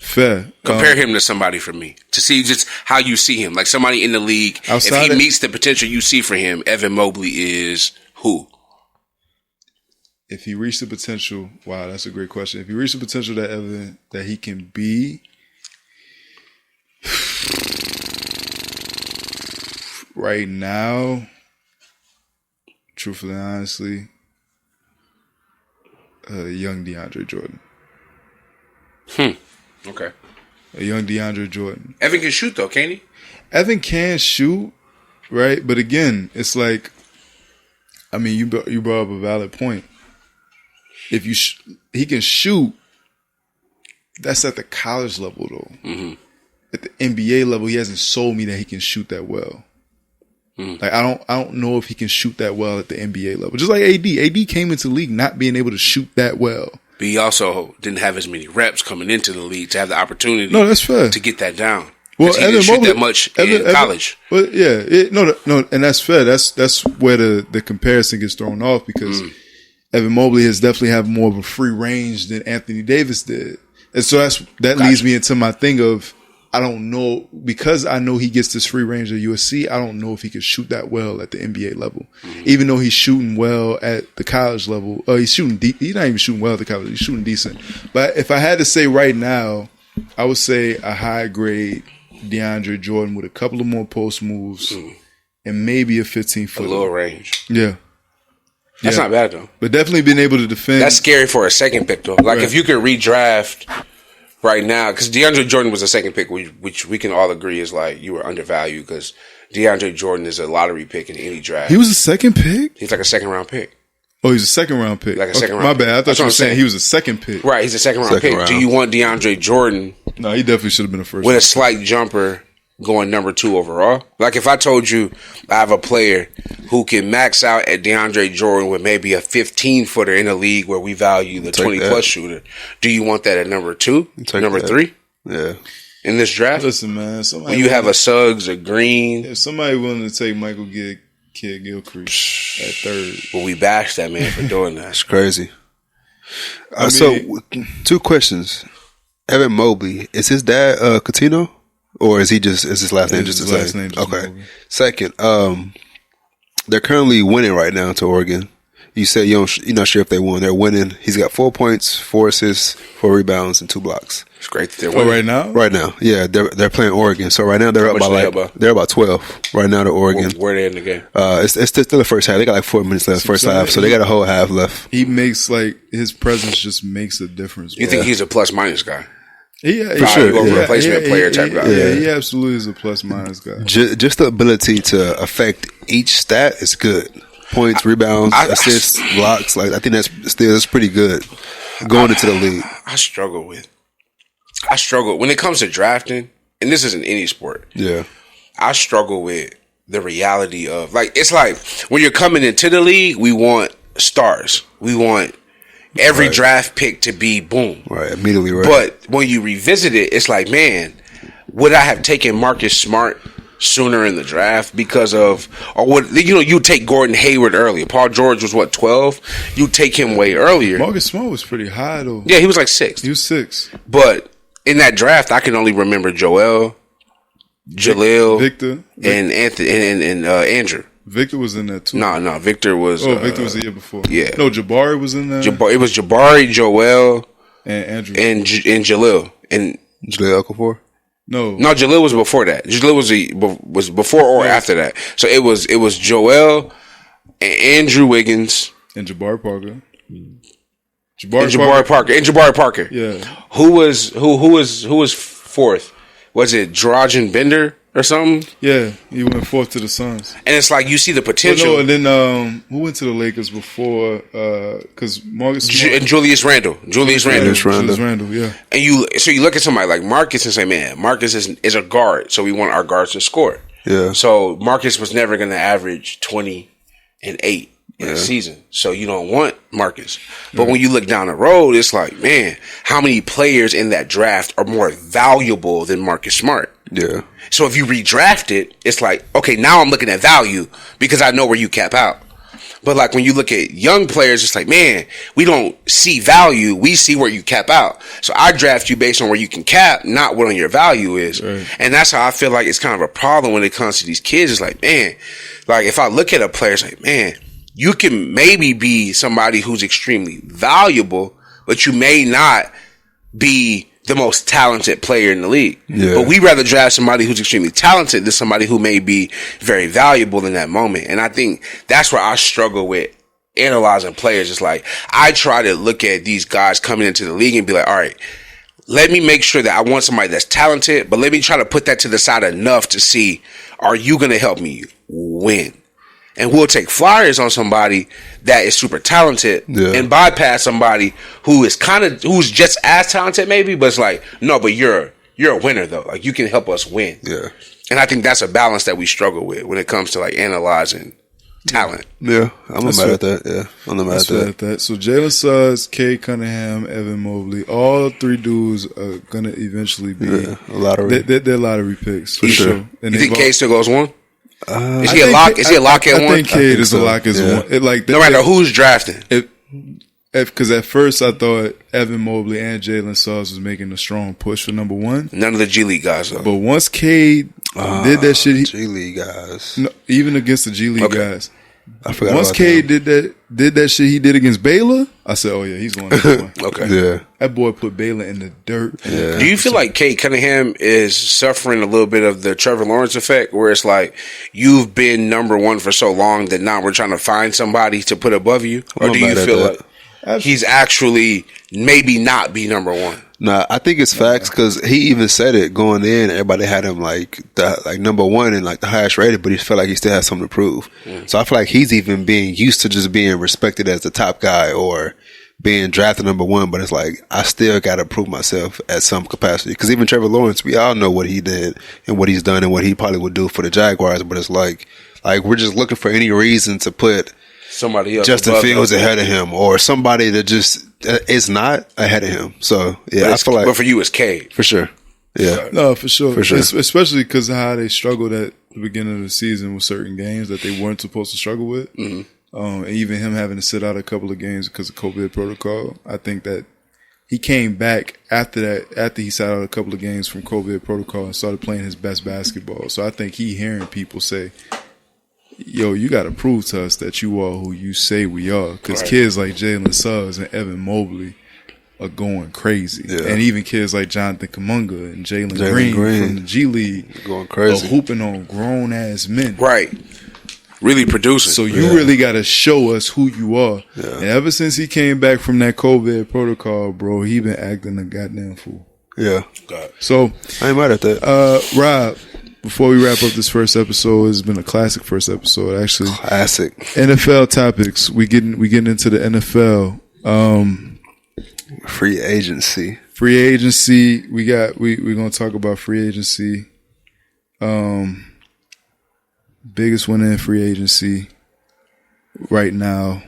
A: fair.
B: Compare him to somebody for me to see just how you see him, like somebody in the league. If he meets the potential you see for him, Evan Mobley is who?
A: If he reached the potential, wow, that's a great question. If he reached the potential that he can be, right now, truthfully, honestly, young DeAndre Jordan.
B: Okay.
A: A young DeAndre Jordan.
B: Evan can shoot though, can't he?
A: Evan can shoot, right? But again, it's like, I mean, you brought up a valid point. If he can shoot, that's at the college level though. Mm-hmm. At the NBA level, he hasn't sold me that he can shoot that well. Like I don't know if he can shoot that well at the NBA level. Just like AD. AD came into the league not being able to shoot that well.
B: But he also didn't have as many reps coming into the league to have the opportunity.
A: No, that's fair.
B: To get that down.
A: Well,
B: he didn't shoot that much in college.
A: But yeah, no, and that's fair. That's where the comparison gets thrown off because Evan Mobley has definitely have more of a free range than Anthony Davis did, and so that leads me into my thing of I don't know because I know he gets this free range at USC. I don't know if he can shoot that well at the NBA level, even though he's shooting well at the college level. He's shooting. He's not even shooting well at the college. He's shooting decent. But if I had to say right now, I would say a high grade DeAndre Jordan with a couple of more post moves and maybe a 15-foot.
B: A little range.
A: Yeah.
B: That's not bad though.
A: But definitely being able to defend.
B: That's scary for a second pick though. Like if you could redraft right now, because DeAndre Jordan was a second pick, which we can all agree is like you were undervalued because DeAndre Jordan is a lottery pick in any draft.
A: He was a second pick?
B: He's like a second round pick.
A: Oh, he's a second round pick.
B: Like a second round
A: my
B: pick.
A: bad. I thought you were saying he was a second pick.
B: Right, he's a second round pick. Do you want DeAndre Jordan?
A: No, he definitely should have been a first.
B: With a slight jumper going number 2 overall. Like if I told you I have a player who can max out at DeAndre Jordan with maybe a 15-footer in a league where we value the 20-plus shooter, do you want that at number 2? Number 3?
C: Yeah.
B: In this draft?
A: Listen, man.
B: When you have a Suggs, a Green.
A: If somebody willing to take Michael Kidd-Gilchrist at 3rd.
B: Well, we bashed that man for doing that.
C: It's crazy. So, 2 questions. Evan Mobley, is his dad Coutinho? Or is his last name just the same? Okay.
A: Mobley.
C: Second, they're currently winning right now to Oregon. You said you're not sure if they won. They're winning. He's got 4 points, 4 assists, 4 rebounds, and 2 blocks.
B: It's great that they're winning.
A: Right now?
C: Right now, yeah, they're playing Oregon. So right now they're up by they're about 12 right now to Oregon.
B: Where are they in the game?
C: It's still the first half. They got like 4 minutes left first half, so they got a whole half left.
A: He makes his presence just makes a difference.
B: You think he's a plus minus guy?
A: Replacement
B: player type guy.
A: Yeah, he absolutely is a plus minus guy.
C: Just the ability to affect each stat is good. Points, rebounds, assists, blocks. Like I think that's pretty good going into the league.
B: I struggle when it comes to drafting, and this isn't any sport.
C: Yeah,
B: I struggle with the reality of it's like when you're coming into the league, we want stars. We want every draft pick to be boom.
C: Right, immediately right.
B: But when you revisit it, it's like, man, would I have taken Marcus Smart sooner in the draft because of, or what, you take Gordon Hayward earlier. Paul George was 12? You take him way earlier.
A: Marcus Smart was pretty high though.
B: Yeah, he was like 6.
A: He was 6.
B: But in that draft, I can only remember Joel, Jaleel,
A: Victor,
B: and Anthony, and Andrew.
A: Victor was in there too.
B: No, Victor was.
A: Victor was the year before.
B: Yeah.
A: No, Jabari was in there.
B: It was Jabari, Joel,
A: and Andrew,
B: and Jaleel, and
C: Jaleel Okafor.
B: No, Jaleel was before that. Jaleel was before or after that. So it was Joel, and Andrew Wiggins,
A: and Jabari Parker.
B: Jabari Parker.
A: Yeah.
B: Who was 4th? Was it Dragan Bender or something?
A: Yeah, he went 4th to the Suns.
B: And it's like you see the potential.
A: And then who went to the Lakers before? Because Marcus
B: and Julius Randle. Julius
A: Randle, yeah.
B: And you look at somebody like Marcus and say, man, Marcus is a guard, so we want our guards to score.
C: Yeah.
B: So Marcus was never going to average 20 and 8 in a season. So you don't want Marcus. But when you look down the road, it's like, man, how many players in that draft are more valuable than Marcus Smart?
C: Yeah.
B: So if you redraft it, it's like, okay, now I'm looking at value because I know where you cap out. But like when you look at young players, it's like, man, we don't see value. We see where you cap out. So I draft you based on where you can cap, not what your value is. Right. And that's how I feel like it's kind of a problem when it comes to these kids. It's like, man, like if I look at a player, it's like, man, you can maybe be somebody who's extremely valuable, but you may not be the most talented player in the league.
C: Yeah.
B: But we'd rather draft somebody who's extremely talented than somebody who may be very valuable in that moment. And I think that's where I struggle with analyzing players. It's like, I try to look at these guys coming into the league and be like, all right, let me make sure that I want somebody that's talented, but let me try to put that to the side enough to see, are you going to help me win? And we'll take flyers on somebody that is super talented and bypass somebody who is who's just as talented maybe, but it's like, no, but you're a winner though. Like, you can help us win.
C: Yeah.
B: And I think that's a balance that we struggle with when it comes to like analyzing talent.
C: Yeah. I'm not mad at that. Yeah. I'm not mad at that.
A: So Jalen Suggs, Cade Cunningham, Evan Mobley, all three dudes are gonna eventually be
C: a lottery.
A: They're lottery picks for sure. And
B: you think Cade still goes one? Is
A: he
B: a lock? Is he a lock at one?
A: I think Cade is a lock as one.
B: No matter who's drafting.
A: Because at first I thought Evan Mobley and Jalen Suggs was making a strong push for number one.
B: None of the G League guys though.
A: But once Cade did that shit,
C: G League guys,
A: no, even against the G League guys.
C: I forgot.
A: Once Cade did that shit he did against Baylor, I said, "Oh yeah, he's going to one."
B: Okay,
C: yeah,
A: that boy put Baylor in the dirt.
C: Yeah.
B: Do you feel like Cade Cunningham is suffering a little bit of the Trevor Lawrence effect, where it's like you've been number one for so long that now we're trying to find somebody to put above you, or do you feel like he's actually maybe not be number one?
C: Nah, I think it's facts because he even said it going in. Everybody had him like number one and like the highest rated, but he felt like he still has something to prove. So I feel like he's even being used to just being respected as the top guy or being drafted number one. But it's like, I still got to prove myself at some capacity because even Trevor Lawrence, we all know what he did and what he's done and what he probably would do for the Jaguars. But it's like we're just looking for any reason to put
B: somebody else,
C: Justin Fields ahead of him, or somebody that just is not ahead of him. So yeah, I feel like,
B: but for you, it's Cade
C: for sure. Yeah,
A: no, for sure,
C: for sure.
A: Especially because of how they struggled at the beginning of the season with certain games that they weren't supposed to struggle with. And even him having to sit out a couple of games because of COVID protocol. I think that he came back after he sat out a couple of games from COVID protocol and started playing his best basketball. So I think he hearing people say, yo, you got to prove to us that you are who you say we are. Because kids like Jalen Suggs and Evan Mobley are going crazy. Yeah. And even kids like Jonathan Kuminga and Jalen Green from the G League
C: going crazy,
A: are hooping on grown-ass men.
B: Right. Really producing.
A: So you really got to show us who you are. Yeah. And ever since he came back from that COVID protocol, bro, he been acting a goddamn fool.
C: Yeah.
A: So
C: I ain't mad at that.
A: Rob, before we wrap up this first episode, it's been a classic first episode, actually.
C: Classic.
A: NFL topics. We getting into the NFL.
C: Free agency.
A: We're gonna talk about free agency. Biggest winner in free agency right now.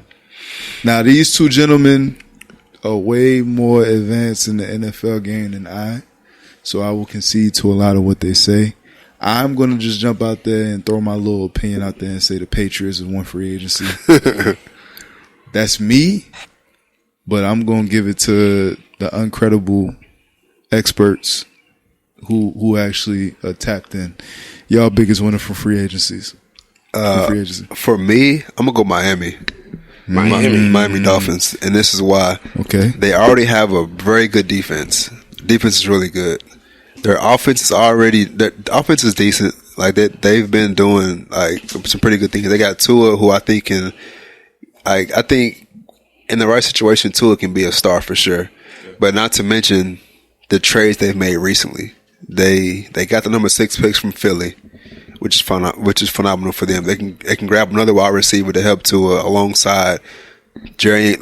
A: Now these two gentlemen are way more advanced in the NFL game than I, so I will concede to a lot of what they say. I'm going to just jump out there and throw my little opinion out there and say the Patriots have won free agency. That's me, but I'm going to give it to the Uncredible experts who actually tapped in. Y'all biggest winner for free agencies.
C: For me, I'm going to go Miami Dolphins, and this is why.
A: Okay.
C: They already have a very good defense. Defense is really good. Their offense is decent. Like they've been doing like some pretty good things. They got Tua, who I think can, I think in the right situation, Tua can be a star for sure. But not to mention the trades they've made recently. They got the number 6 picks from Philly, which is phenomenal for them. They can grab another wide receiver to help Tua alongside Jerry,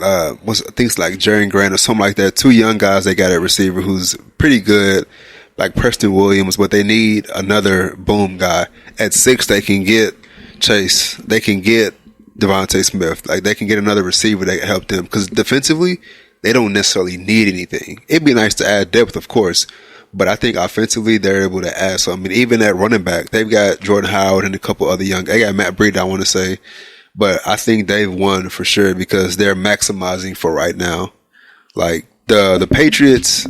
C: things like Jerry Grant or something like that. 2 young guys they got at receiver who's pretty good, like Preston Williams, but they need another boom guy. At 6, they can get Chase. They can get Devontae Smith. Like they can get another receiver that can help them because defensively, they don't necessarily need anything. It'd be nice to add depth, of course, but I think offensively they're able to add something. Even at running back, they've got Jordan Howard and a couple other young. They got Matt Breida, I want to say, but I think they've won for sure because they're maximizing for right now. Like the Patriots,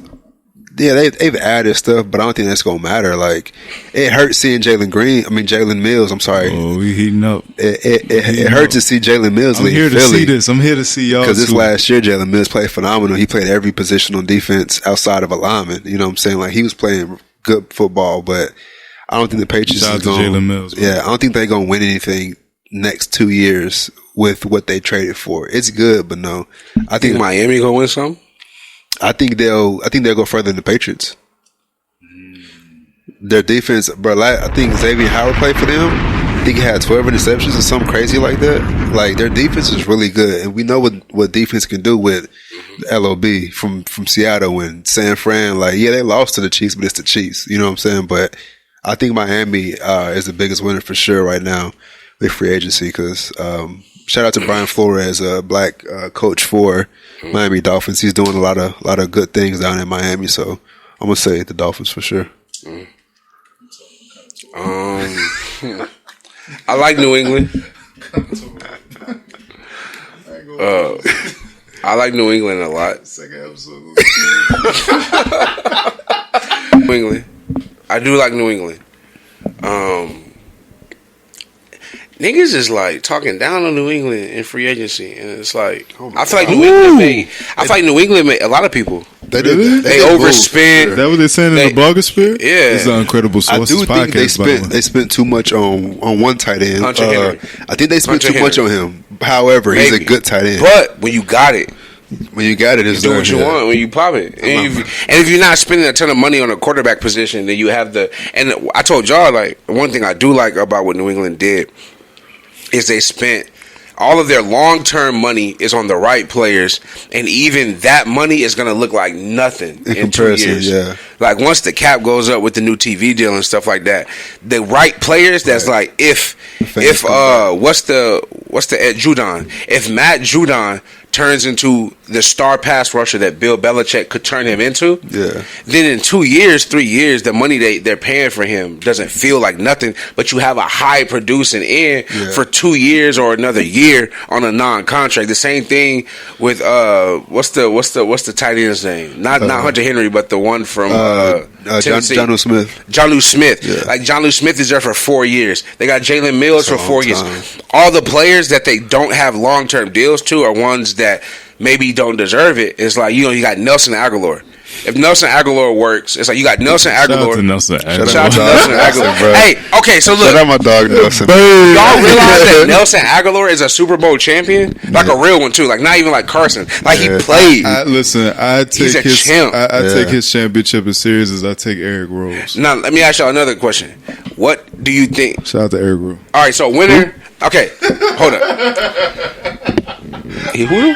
C: Yeah, they've added stuff, but I don't think that's gonna matter. Like, it hurts seeing Jalen Mills. I'm sorry.
A: Oh, we heating up.
C: It hurt to see Jalen Mills leave
A: here to
C: Philly.
A: see this. I'm here to see y'all.
C: Because this last year, Jalen Mills played phenomenal. He played every position on defense outside of a lineman. You know what I'm saying? Like, he was playing good football, but I don't think the Patriots
A: Shout out
C: is
A: to
C: going.
A: Jalen Mills, bro.
C: Yeah, I don't think they're gonna win anything next 2 years with what they traded for. It's good, but no. I think
B: Miami gonna win something.
C: I think they'll go further than the Patriots. Their defense, bro. I think Xavier Howard played for them. I think he had 12 interceptions or something crazy like that. Like, their defense is really good, and we know what defense can do with LOB from Seattle and San Fran. Like, yeah, they lost to the Chiefs, but it's the Chiefs. You know what I'm saying? But I think Miami is the biggest winner for sure right now with free agency. Because shout out to Brian Flores, a black coach for Miami Dolphins. He's doing a lot of good things down in Miami. So I'm gonna say the Dolphins for sure.
B: I like New England. I like New England a lot.
A: Second episode.
B: New England. I do like New England. Niggas is like talking down on New England in free agency, and it's like I feel like New England made a lot of people.
C: They
B: overspent.
A: Is that what they're saying in the blogosphere?
B: Yeah,
A: it's the Uncredible Sources podcast.
C: They spent too much on one tight end.
B: Hunter Henry.
C: I think they spent too much on him. However, he's a good tight end.
B: But when you got it,
C: it's
B: do what you want when you pop it. And if you're not spending a ton of money on a quarterback position, then you have the. And I told y'all, like, one thing I do like about what New England did is they spent all of their long-term money is on the right players, and even that money is going to look like nothing in 2 years.
C: Yeah.
B: Like, once the cap goes up with the new TV deal and stuff like that, the right players. That's right. Like what's the Ed Judon? If Matt Judon turns into the star pass rusher that Bill Belichick could turn him into, then in 2 years, 3 years, the money they're paying for him doesn't feel like nothing. But you have a high producing end for 2 years or another year on a non-contract. The same thing with what's the tight end's name? Not Hunter Henry, but the one from
C: Jonnu Smith.
B: Jonnu Smith.
C: Yeah.
B: Like, Jonnu Smith is there for 4 years. They got Jalen Mills for 4 years.
C: Time.
B: All the players that they don't have long-term deals to are ones that maybe don't deserve it. It's like, you got Nelson Aguilar. If Nelson Aguilar works, it's like you got Nelson Aguilar.
A: Shout out to Nelson Aguilar.
B: Shout out to Nelson Aguilar. Hey, okay, so look.
C: Shout out my dog Nelson.
B: Y'all realize that Nelson Aguilar is a Super Bowl champion? Like a real one, too. Like, not even like Carson. Like, he played.
A: He's a champ. I take his championship as serious as I take Eric Rose.
B: Now, let me ask y'all another question. What do you think?
A: Shout out to Eric Rose.
B: All right, so winner. Okay, hold up. Who?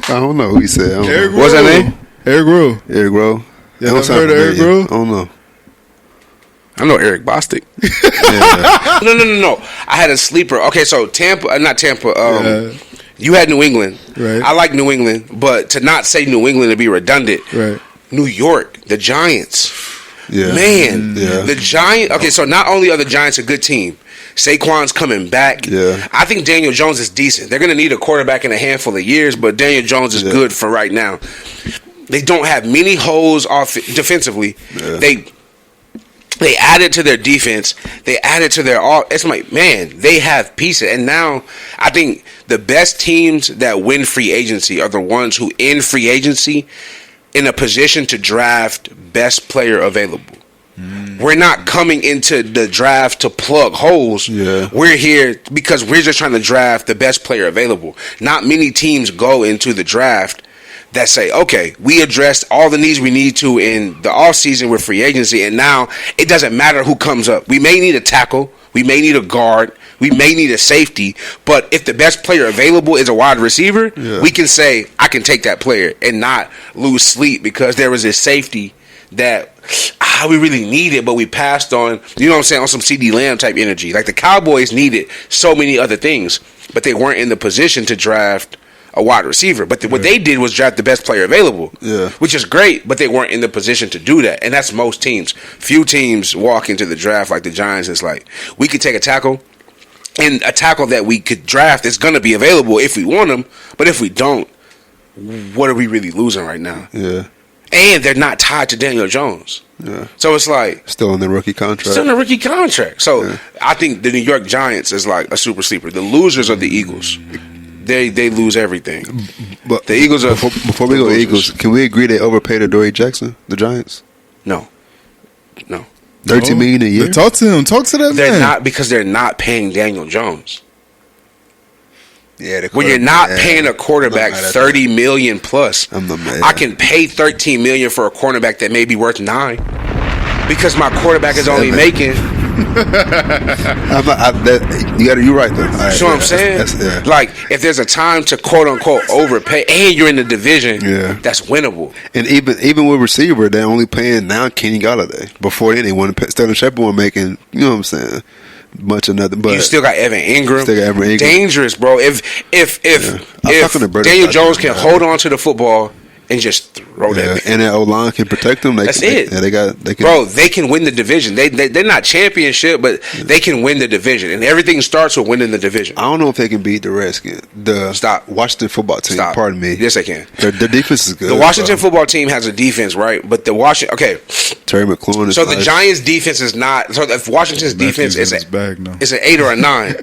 C: I don't know who he said.
B: What's that name?
A: Eric Rowe.
C: Eric Rowe.
A: Yeah, I've heard of Eric Rowe?
C: I don't know.
B: I know Eric Bostic. No. I had a sleeper. Okay, so not Tampa. You had New England.
A: Right.
B: I like New England, but to not say New England to be redundant.
A: Right.
B: New York, the Giants.
C: Yeah.
B: Man, the Giants. Okay, so not only are the Giants a good team, Saquon's coming back.
C: Yeah.
B: I think Daniel Jones is decent. They're going to need a quarterback in a handful of years, but Daniel Jones is good for right now. They don't have many holes defensively. Yeah. They added to their defense. They added to their all. It's like, man, they have pieces. And now I think the best teams that win free agency are the ones who in free agency in a position to draft best player available. We're not coming into the draft to plug holes. Yeah. We're here because we're just trying to draft the best player available. Not many teams go into the draft that say, okay, we addressed all the needs we need to in the offseason with free agency, and now it doesn't matter who comes up. We may need a tackle. We may need a guard. We may need a safety. But if the best player available is a wide receiver, we can say, I can take that player and not lose sleep because there was a safety that we really needed, but we passed on, you know what I'm saying, on some CD Lamb type energy. Like, the Cowboys needed so many other things, but they weren't in the position to draft a wide receiver. But what they did was draft the best player available, which is great, but they weren't in the position to do that. And that's most teams. Few teams walk into the draft like the Giants. It's like, we could take a tackle, and a tackle that we could draft is going to be available if we want them, but if we don't, what are we really losing right now?
C: Yeah.
B: And they're not tied to Daniel Jones.
C: Yeah.
B: So it's like
C: Still in the rookie contract.
B: still in a rookie contract. So I think the New York Giants is like a super sleeper. The losers are the Eagles. They lose everything.
C: But
B: The Eagles are
C: before we go
B: losers.
C: Eagles, can we agree they overpaid Adoree Jackson, the Giants?
B: No.
C: $13 million a year.
A: Talk to him. Talk to that
B: They're
A: man.
B: not, because they're not paying Daniel Jones.
C: Yeah,
B: When you're not paying a quarterback
C: I'm not mad at
B: $30 million plus,
C: I'm not mad.
B: I can pay $13 million for a cornerback that may be worth $9 because my quarterback is only
C: 7.
B: making.
C: You're right though. All right,
B: You know what I'm saying?
C: that's-
B: Like, if there's a time to quote unquote overpay, and you're in the division, that's winnable.
C: And even with receiver, they're only paying now Kenny Galladay. Before then, they wanted to pay Sterling Shepard wasn't making. You know what I'm saying? Much of nothing. But
B: You still got Evan Ingram.
C: Still got Evan Ingram.
B: Dangerous, bro. If
C: I'm talking to Brady
B: Daniel
C: about
B: Jones
C: that.
B: can hold on to the football and just throw
C: yeah,
B: that.
C: and that O-line can protect them.
B: That's it.
C: They can.
B: Bro, they can win the division. They're not championship, but they can win the division, and everything starts with winning the division.
C: I don't know if they can beat the Redskins. The Washington football team.
B: Stop.
C: Pardon me.
B: Yes, they can.
C: Their defense is good.
B: The Washington
C: bro.
B: football team has a defense, right? But the
C: Terry McLaurin is
B: So the
C: nice.
B: Giants' defense is not. So if Washington's defense is
A: his bag now.
B: it's an 8 or a 9.